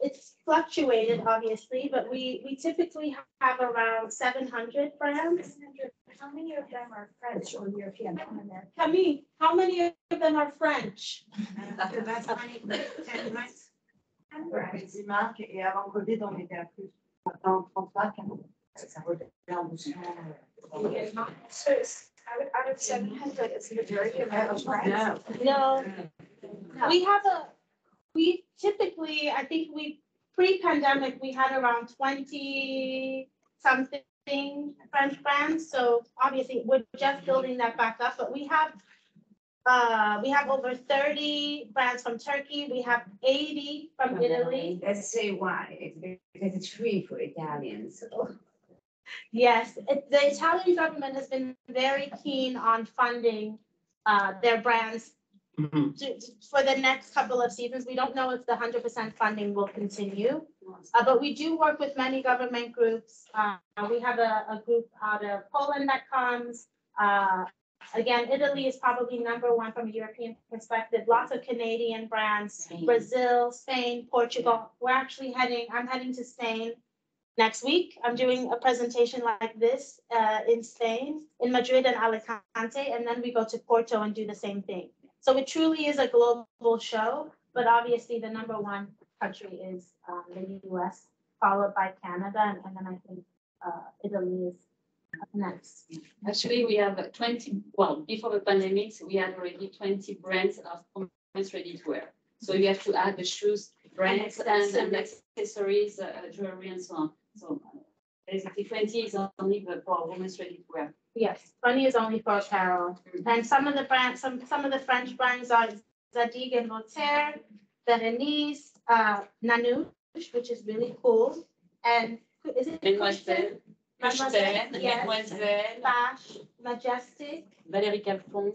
it's fluctuated, obviously, but we typically have around 700 brands. How many of them are French or European? Camille, how many of them are French? The best money, 10 months. Des marques et avant Covid, on était à plus dans 35, ça revient doucement. So it's out of 700, it's the majority of our brands. No. No, we typically, I think pre-pandemic, we had around 20 something French brands. So obviously we're just building that back up, but we have over 30 brands from Turkey. We have 80 from Italy. Let's say why. It's because it's free for Italians. So Yes, the Italian government has been very keen on funding their brands for the next couple of seasons. We don't know if the 100% funding will continue, but we do work with many government groups. We have a group out of Poland that comes. Again, Italy is probably #1 from a European perspective. Lots of Canadian brands, Spain. Brazil, Spain, Portugal. I'm heading to Spain next week. I'm doing a presentation like this in Spain, in Madrid and Alicante, and then we go to Porto and do the same thing. So it truly is a global show, but obviously the #1 country is the US, followed by Canada, and then I think Italy is up next. Actually, we have 20, well, before the pandemic, we had already 20 brands of commerce ready to wear. So you have to add the shoes brands and accessories, jewelry and so on. So basically 20 is only for women's ready-to-wear. Yes, 20 is only for apparel. And some of the brands, some of the French brands are Zadig and Voltaire, Berenice, Nanouche, which is really cool. And is it Mademoiselle, Mademoiselle, yes. Mademoiselle, Bash, Majestic, Valérie Calfon,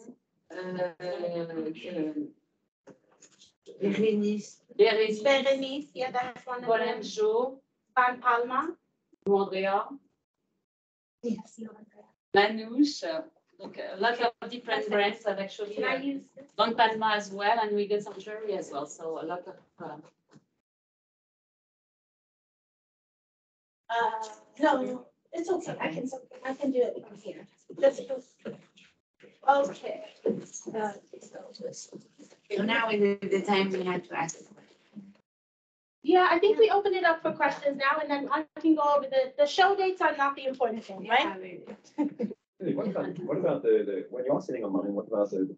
Berenice. Berenice, yeah, that's one of Paul them. and Jo, Van Palma. Andrea, Yes. Manouche. Donc, a lot of different brands have actually Can I use this? Don Palma as well, and we get some jewelry as well. So a lot of. No, it's okay. I can do it from here. Just, okay. So now is the time we have to ask. Yeah, I think we open it up for questions now, and then I can go over the show dates are not the important thing, right? Really, what about the when you are selling online, what about the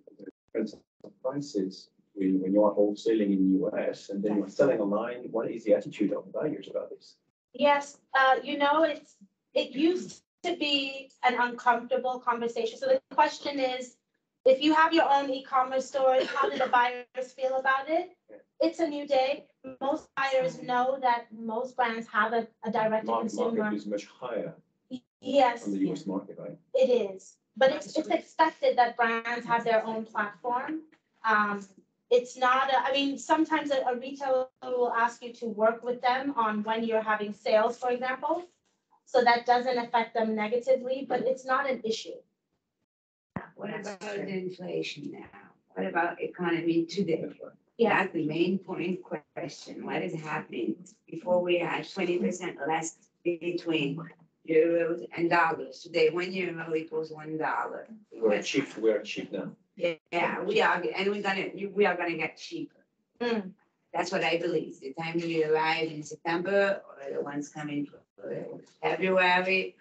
difference of prices when you are wholesaling in the US and then you're selling online? What is the attitude of the buyers about this? Yes, you know, it used to be an uncomfortable conversation. So the question is, if you have your own e-commerce stores, how do the buyers feel about it? It's a new day. Most buyers know that most brands have a direct to consumer. Market is much higher Yes, on the US market, right? it is. But it's expected that brands have their own platform. It's not, I mean, sometimes a retailer will ask you to work with them on when you're having sales, for example. So that doesn't affect them negatively, but it's not an issue. What about the inflation now? What about economy today? Yeah. That's the main point question. What is happening? Before we had 20% less between euros and dollars. Today, €1 equals $1. We're cheap now. Yeah, we are, and we are gonna get cheaper. Mm. That's what I believe. The time we arrive in September or the ones coming for February.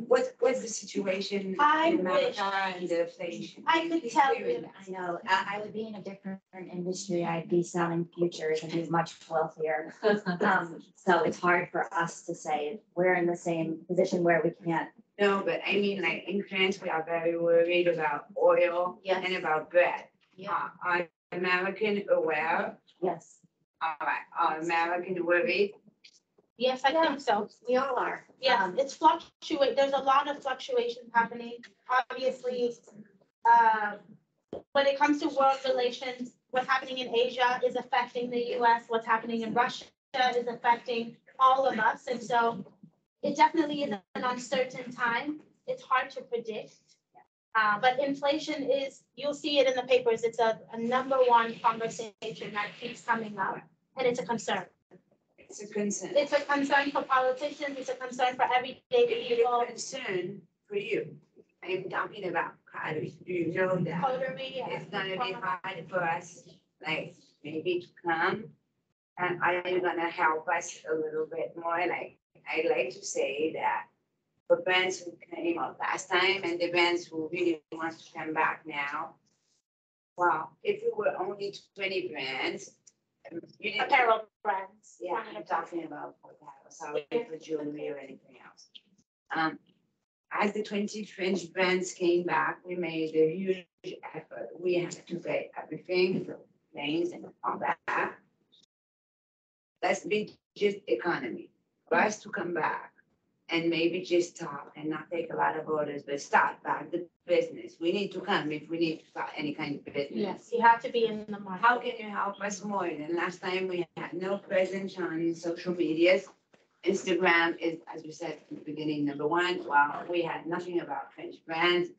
What's the situation in America and the inflation? I could tell you. I know, I would be in a different industry. I'd be selling futures and be much wealthier. So it's hard for us to say we're in the same position where we can't. No, but I mean, like in France, we are very worried about oil Yes. and about bread. Yeah. Are American aware? Yes, All right, are American worried? Yes, I think so. we all are. Yes, it's fluctuate. There's a lot of fluctuations happening. Obviously, when it comes to world relations, what's happening in Asia is affecting the US. What's happening in Russia is affecting all of us. And so it definitely is an uncertain time. It's hard to predict. But inflation is, you'll see it in the papers. It's a number one conversation that keeps coming up, and it's a concern. It's a concern. It's a concern for politicians. It's a concern for everyday It's people. a concern for you. I'm talking about courage. Do you know that? Coterie, It's gonna be hard for us, like, maybe to come. And are you gonna help us a little bit more? Like, I'd like to say that for brands who came out last time and the brands who really want to come back now. Well, if it were only 20 brands, you didn't. apparel brands. Yeah, I'm talking about apparel, sorry for jewelry or anything else. As the 20 French brands came back, we made a huge effort. We had to pay everything, planes and all that. Let's be just economy. For us to come back and maybe just talk and not take a lot of orders, but start back the business. We need to come if we need to start any kind of business. Yes, you have to be in the market. How can you help us more than last time we had no presence on social medias? Instagram is, as we said in the beginning, number one. Well, we had nothing about French brands.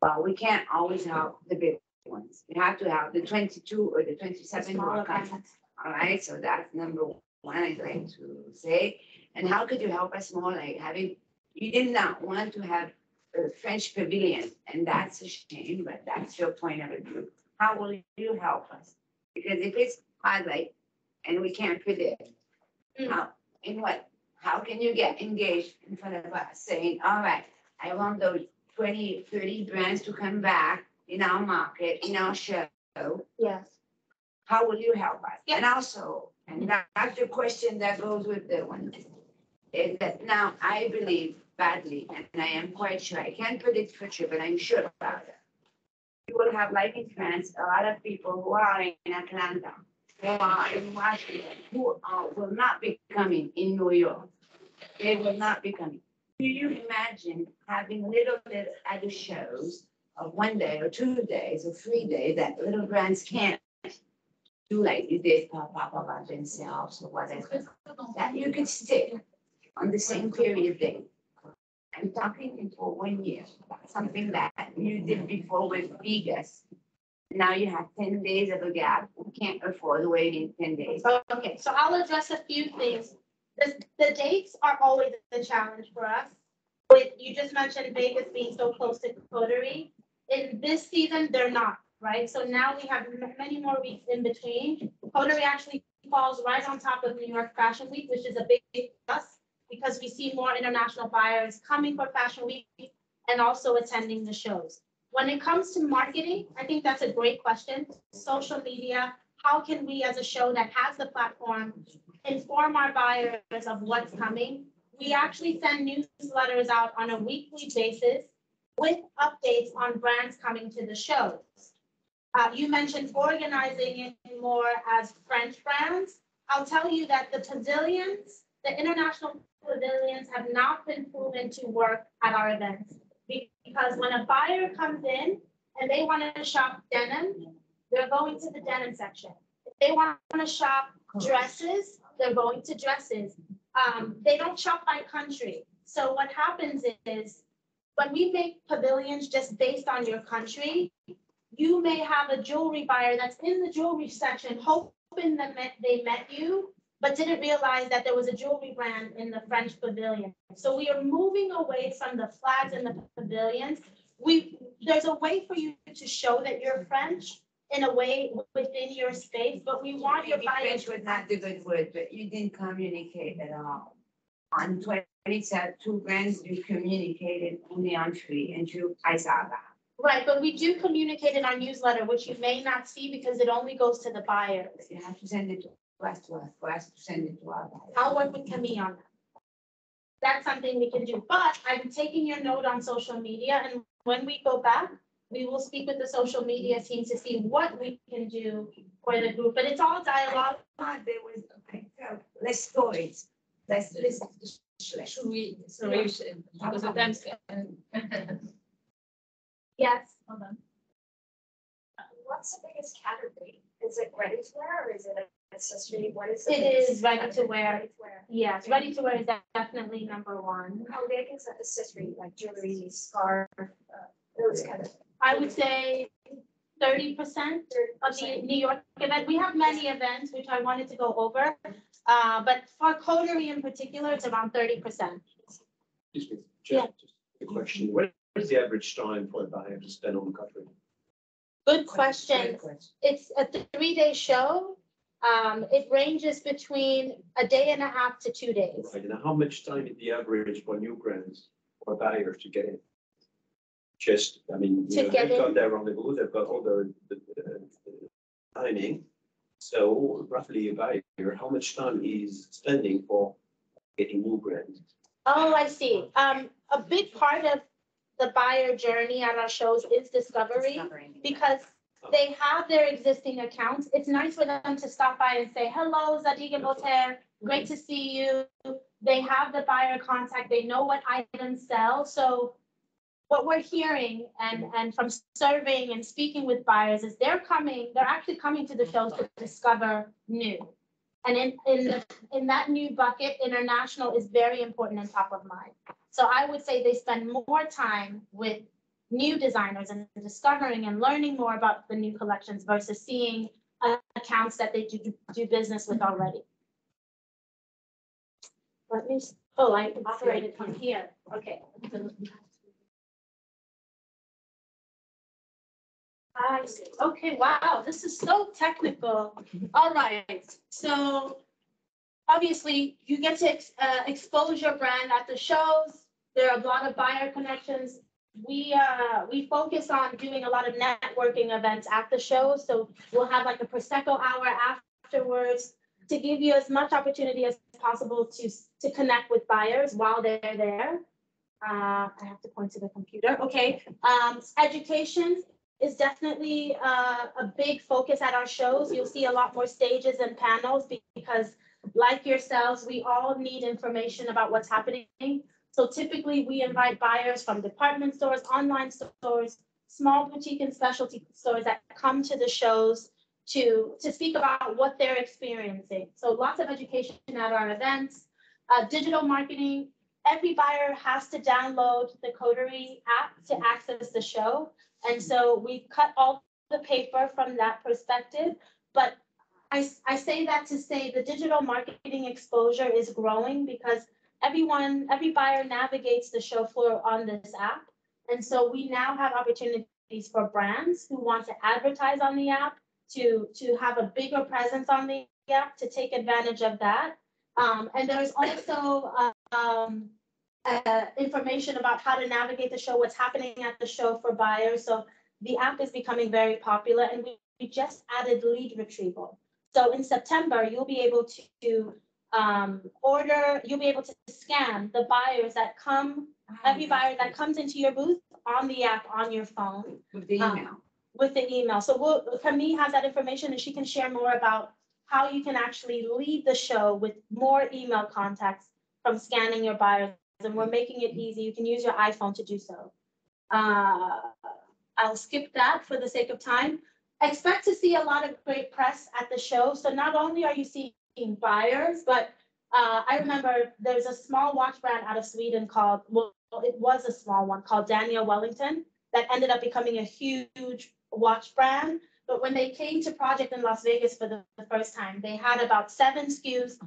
Well, we can't always help the big ones. We have to help the 22 or the 27 who are coming. All right, so that's number one, I'd like to say. And how could you help us more, like having, you did not want to have a French pavilion, and that's a shame, but that's your point of view. How will you help us? Because if it's highlight and we can't predict, how can you get engaged in front of us saying, all right, I want those 20, 30 brands to come back in our market, in our show. Yes. how will you help us? And also, and that's the question that goes with the one, is that now I believe badly, and I am quite sure, I can't predict future, but I'm sure about it. You will have, like in France, a lot of people who are in Atlanta, who are in Washington, who will not be coming in New York. They will not be coming. Do you imagine having little bit at the shows of 1 day or 2 days or 3 days that little brands can't do, like you did Papa themselves or whatever, that you could stick on the same period day? I'm talking for 1 year, something that you did before with Vegas. Now you have 10 days of a gap. We can't afford waiting 10 days. Okay, so I'll address a few things. The dates are always the challenge for us. With, you just mentioned Vegas being so close to Coterie. In this season, they're not, right? So now we have many more weeks in between. Coterie actually falls right on top of New York Fashion Week, which is a big plus because we see more international buyers coming for Fashion Week and also attending the shows. When it comes to marketing, I think that's a great question. Social media, how can we as a show that has the platform inform our buyers of what's coming? We actually send newsletters out on a weekly basis with updates on brands coming to the shows. You mentioned organizing it more as French brands. I'll tell you that the pavilions, the international pavilions have not been proven to work at our events. Because when a buyer comes in and they want to shop denim, they're going to the denim section. If they want to shop dresses, they're going to dresses. They don't shop by country. So what happens is when we make pavilions just based on your country, you may have a jewelry buyer that's in the jewelry section hoping that they met you, but didn't realize that there was a jewelry brand in the French pavilion. So we are moving away from the flags and the pavilions. There's a way for you to show that you're French in a way within your space, but we want your buyers. French was not the good word, but you didn't communicate at all. On 22 brands, you communicated only on 3, and I saw that. Right, but we do communicate in our newsletter, which you may not see because it only goes to the buyers. You have to send it to us for us to send it to our buyers. I'll work with Camille on that. That's something we can do, but I'm taking your note on social media, and when we go back, we will speak with the social media team to see what we can do for the group, but it's all dialogue. There was, less stories, less. Should we, sorry, because of them. Yes. Hold on. What's the biggest category? Is it ready to wear or is it an accessory? What is it? It is ready to wear. Ready to wear. Yes, ready to wear is definitely number one. How big is that accessory, like jewelry, scarf, those kind of? I would say 30% of the New York event. We have many events, which I wanted to go over. But for Coterie in particular, it's around 30%. Excuse me, just a question. What is the average time for a buyer to spend on the country? Good question. It's a 3-day show. It ranges between a day and a half to 2 days. Right, and how much time is the average for new brands or buyers to get in? Just, I mean, To get they've got in? their rendezvous, they've got all the timing. So roughly a buyer, how much time is spending for getting new brands? Oh, I see. A big part of the buyer journey at our shows is discovery because they have their existing accounts. It's nice for them to stop by and say, hello, Zadig and Voltaire, great to see you. They have the buyer contact, they know what items sell. So what we're hearing and from surveying and speaking with buyers is they're actually coming to the shows to discover new. And in that new bucket, international is very important and top of mind. So I would say they spend more time with new designers and discovering and learning more about the new collections versus seeing accounts that they do business with already. Let me, I operated from here. Okay. I see. Okay, wow, this is so technical. All right, so obviously you get to expose your brand at the shows. There are a lot of buyer connections. we focus on doing a lot of networking events at the show. So we'll have like a Prosecco hour afterwards to give you as much opportunity as possible to connect with buyers while they're there. I have to point to the computer. Okay. Education is definitely a big focus at our shows. You'll see a lot more stages and panels because, like yourselves, we all need information about what's happening. So typically we invite buyers from department stores, online stores, small boutique and specialty stores that come to the shows to speak about what they're experiencing. So lots of education at our events, digital marketing. Every buyer has to download the Coterie app to access the show. And so we've cut all the paper from that perspective. But I say that to say the digital marketing exposure is growing because every buyer navigates the show floor on this app. And so we now have opportunities for brands who want to advertise on the app to have a bigger presence on the app to take advantage of that. And there's also information about how to navigate the show, what's happening at the show for buyers. So the app is becoming very popular, and we just added lead retrieval. So in September, you'll be able to you'll be able to scan the buyers that come, every buyer that comes into your booth on the app on your phone. With the email. With the email. So Camille has that information and she can share more about how you can actually lead the show with more email contacts from scanning your buyers. And we're making it easy. You can use your iPhone to do so. I'll skip that for the sake of time. Expect to see a lot of great press at the show. So not only are you seeing buyers, but I remember there's a small watch brand out of Sweden called, well, it was a small one called Daniel Wellington that ended up becoming a huge watch brand. But when they came to project in Las Vegas for the first time, they had about 7 SKUs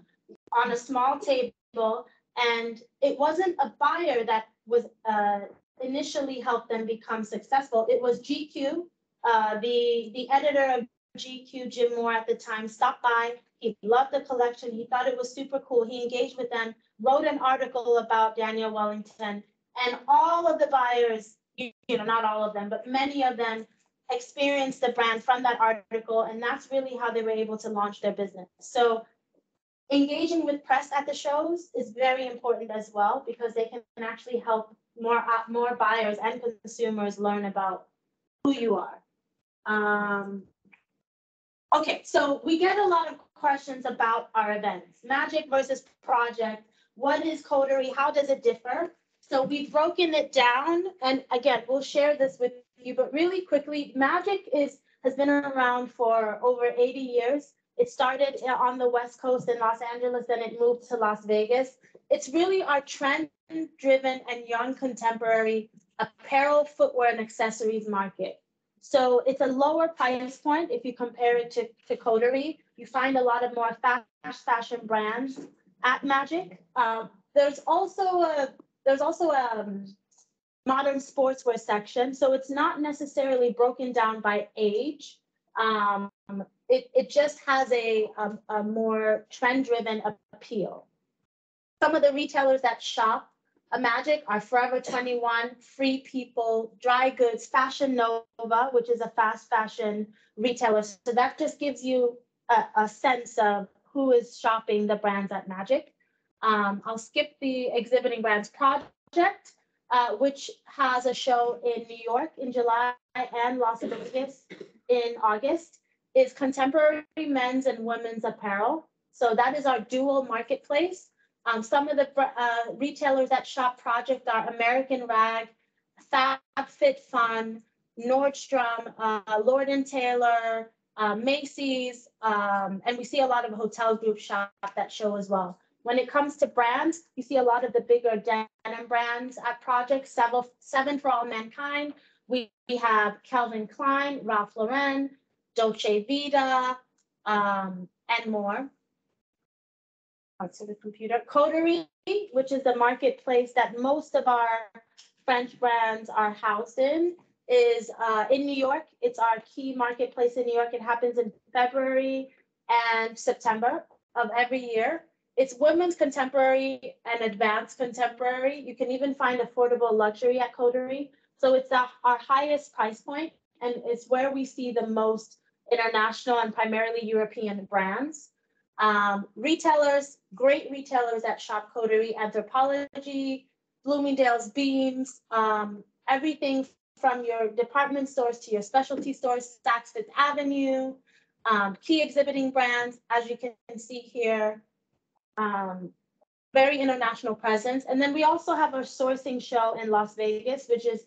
on a small table. And it wasn't a buyer that was initially helped them become successful. It was GQ. The editor of GQ, Jim Moore, at the time, stopped by. He loved the collection. He thought it was super cool. He engaged with them, wrote an article about Daniel Wellington, and all of the buyers, you know, not all of them, but many of them experienced the brand from that article. And that's really how they were able to launch their business. So engaging with press at the shows is very important as well, because they can actually help more buyers and consumers learn about who you are. Okay, so we get a lot of questions about our events. Magic versus project. What is Coterie? How does it differ? So we've broken it down, and again, we'll share this with you, but really quickly, Magic has been around for over 80 years. It started on the West Coast in Los Angeles, then it moved to Las Vegas. It's really our trend-driven and young contemporary apparel, footwear, and accessories market. So it's a lower price point if you compare it to Coterie. You find a lot of more fast fashion brands at Magic. There's also a modern sportswear section. So it's not necessarily broken down by age. It just has a more trend-driven appeal. Some of the retailers that shop Magic are Forever 21, Free People, Dry Goods, Fashion Nova, which is a fast fashion retailer. So that just gives you a sense of who is shopping the brands at Magic. I'll skip the exhibiting brands project, which has a show in New York in July and Las Vegas in August, is contemporary men's and women's apparel. So that is our dual marketplace. Some of the retailers that shop project are American Rag, FabFitFun, Nordstrom, Lord & Taylor, Macy's, and we see a lot of hotel group shop that show as well. When it comes to brands, you see a lot of the bigger denim brands at project, Seven for All Mankind. We have Calvin Klein, Ralph Lauren, Dolce Vita, and more. Parts of the computer. Coterie, which is the marketplace that most of our French brands are housed in, is in New York. It's our key marketplace in New York. It happens in February and September of every year. It's women's contemporary and advanced contemporary. You can even find affordable luxury at Coterie. So it's our highest price point, and it's where we see the most international and primarily European brands. Retailers, great retailers at Shop Coterie, Anthropologie, Bloomingdale's, Beams, everything from your department stores to your specialty stores, Saks Fifth Avenue, key exhibiting brands, as you can see here, very international presence. And then we also have our sourcing show in Las Vegas, which is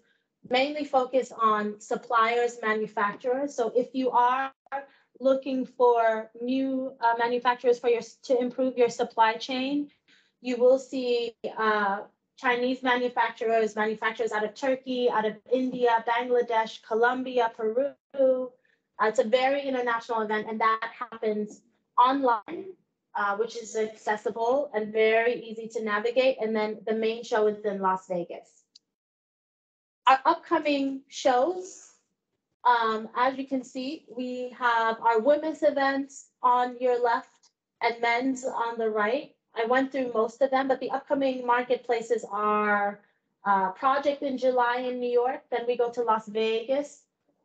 mainly focused on suppliers, manufacturers. So if you are looking for new manufacturers to improve your supply chain, you will see Chinese manufacturers out of Turkey, out of India, Bangladesh, Colombia, Peru. It's a very international event, and that happens online, which is accessible and very easy to navigate. And then the main show is in Las Vegas. Our upcoming shows, as you can see, we have our women's events on your left and men's on the right. I went through most of them, but the upcoming marketplaces are Project in July in New York. Then we go to Las Vegas.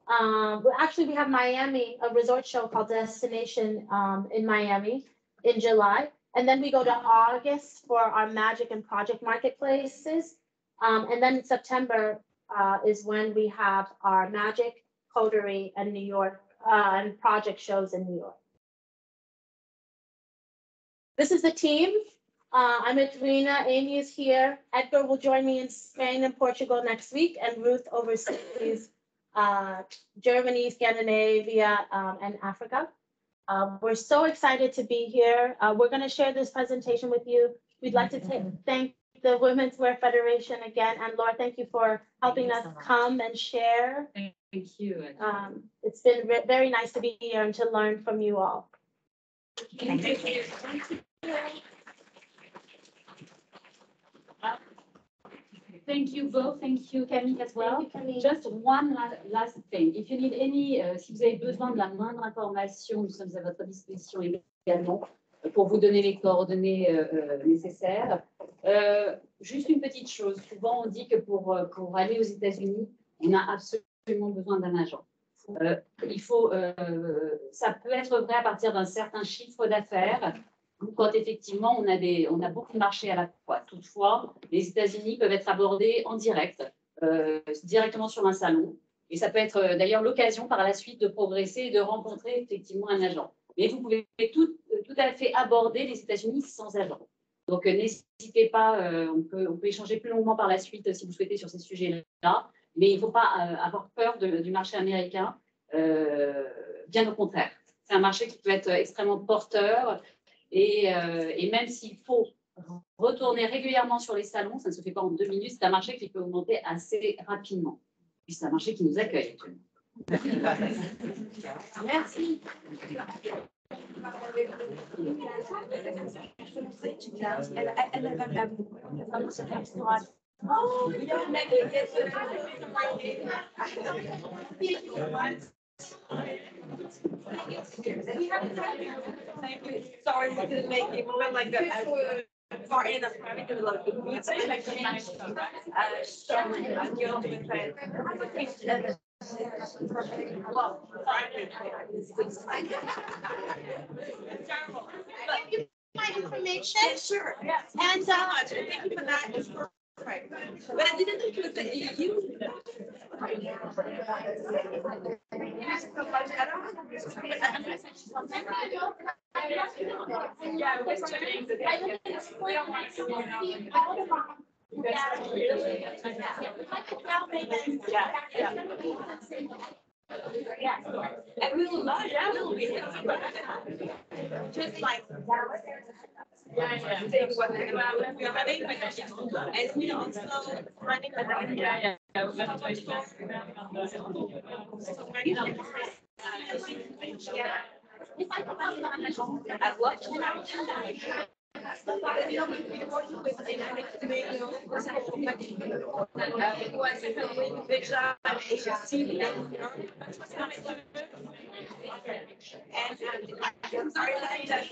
Actually, we have Miami, a resort show called Destination in Miami in July. And then we go to August for our Magic and Project marketplaces. And then in September is when we have our Magic, Coterie, and New York and Project shows in New York. This is the team. I'm Edwina. Amy is here. Edgar will join me in Spain and Portugal next week, and Ruth oversees Germany, Scandinavia, and Africa. We're so excited to be here. We're going to share this presentation with you. We'd like to thank the Women's Wear Federation again, and Laura, thank you for helping us come and share. Thank you. It's been very nice to be here and to learn from you all. Thank you. Thank you both. Thank you, Camille, as well. Thank you, Camille. Just one last thing. If you need any, si vous avez besoin de la moindre information, nous sommes à votre disposition également pour vous donner les coordonnées nécessaires. Juste une petite chose. Souvent, on dit que pour aller aux États-Unis, on a absolument besoin d'un agent. Ça peut être vrai à partir d'un certain chiffre d'affaires, ou quand effectivement on a beaucoup de marchés à la fois. Toutefois, les États-Unis peuvent être abordés en direct, directement sur un salon. Et ça peut être d'ailleurs l'occasion par la suite de progresser et de rencontrer effectivement un agent. Mais vous pouvez tout à fait aborder les États-Unis sans agent. Donc n'hésitez pas, on peut échanger plus longuement par la suite si vous souhaitez sur ces sujets-là. Mais il ne faut pas avoir peur du marché américain, bien au contraire. C'est un marché qui peut être extrêmement porteur et même s'il faut retourner régulièrement sur les salons, ça ne se fait pas en 2 minutes, c'est un marché qui peut augmenter assez rapidement. Puis c'est un marché qui nous accueille. Merci. Oh, we don't make it get to sorry, we couldn't make it. We went like far in the private development. We say like My information. Yeah, sure. Yes. And so much. Thank you for that. Right. But I didn't include that you. And we will not, that will be just like saying what we're having, and we also running at what I'm sorry that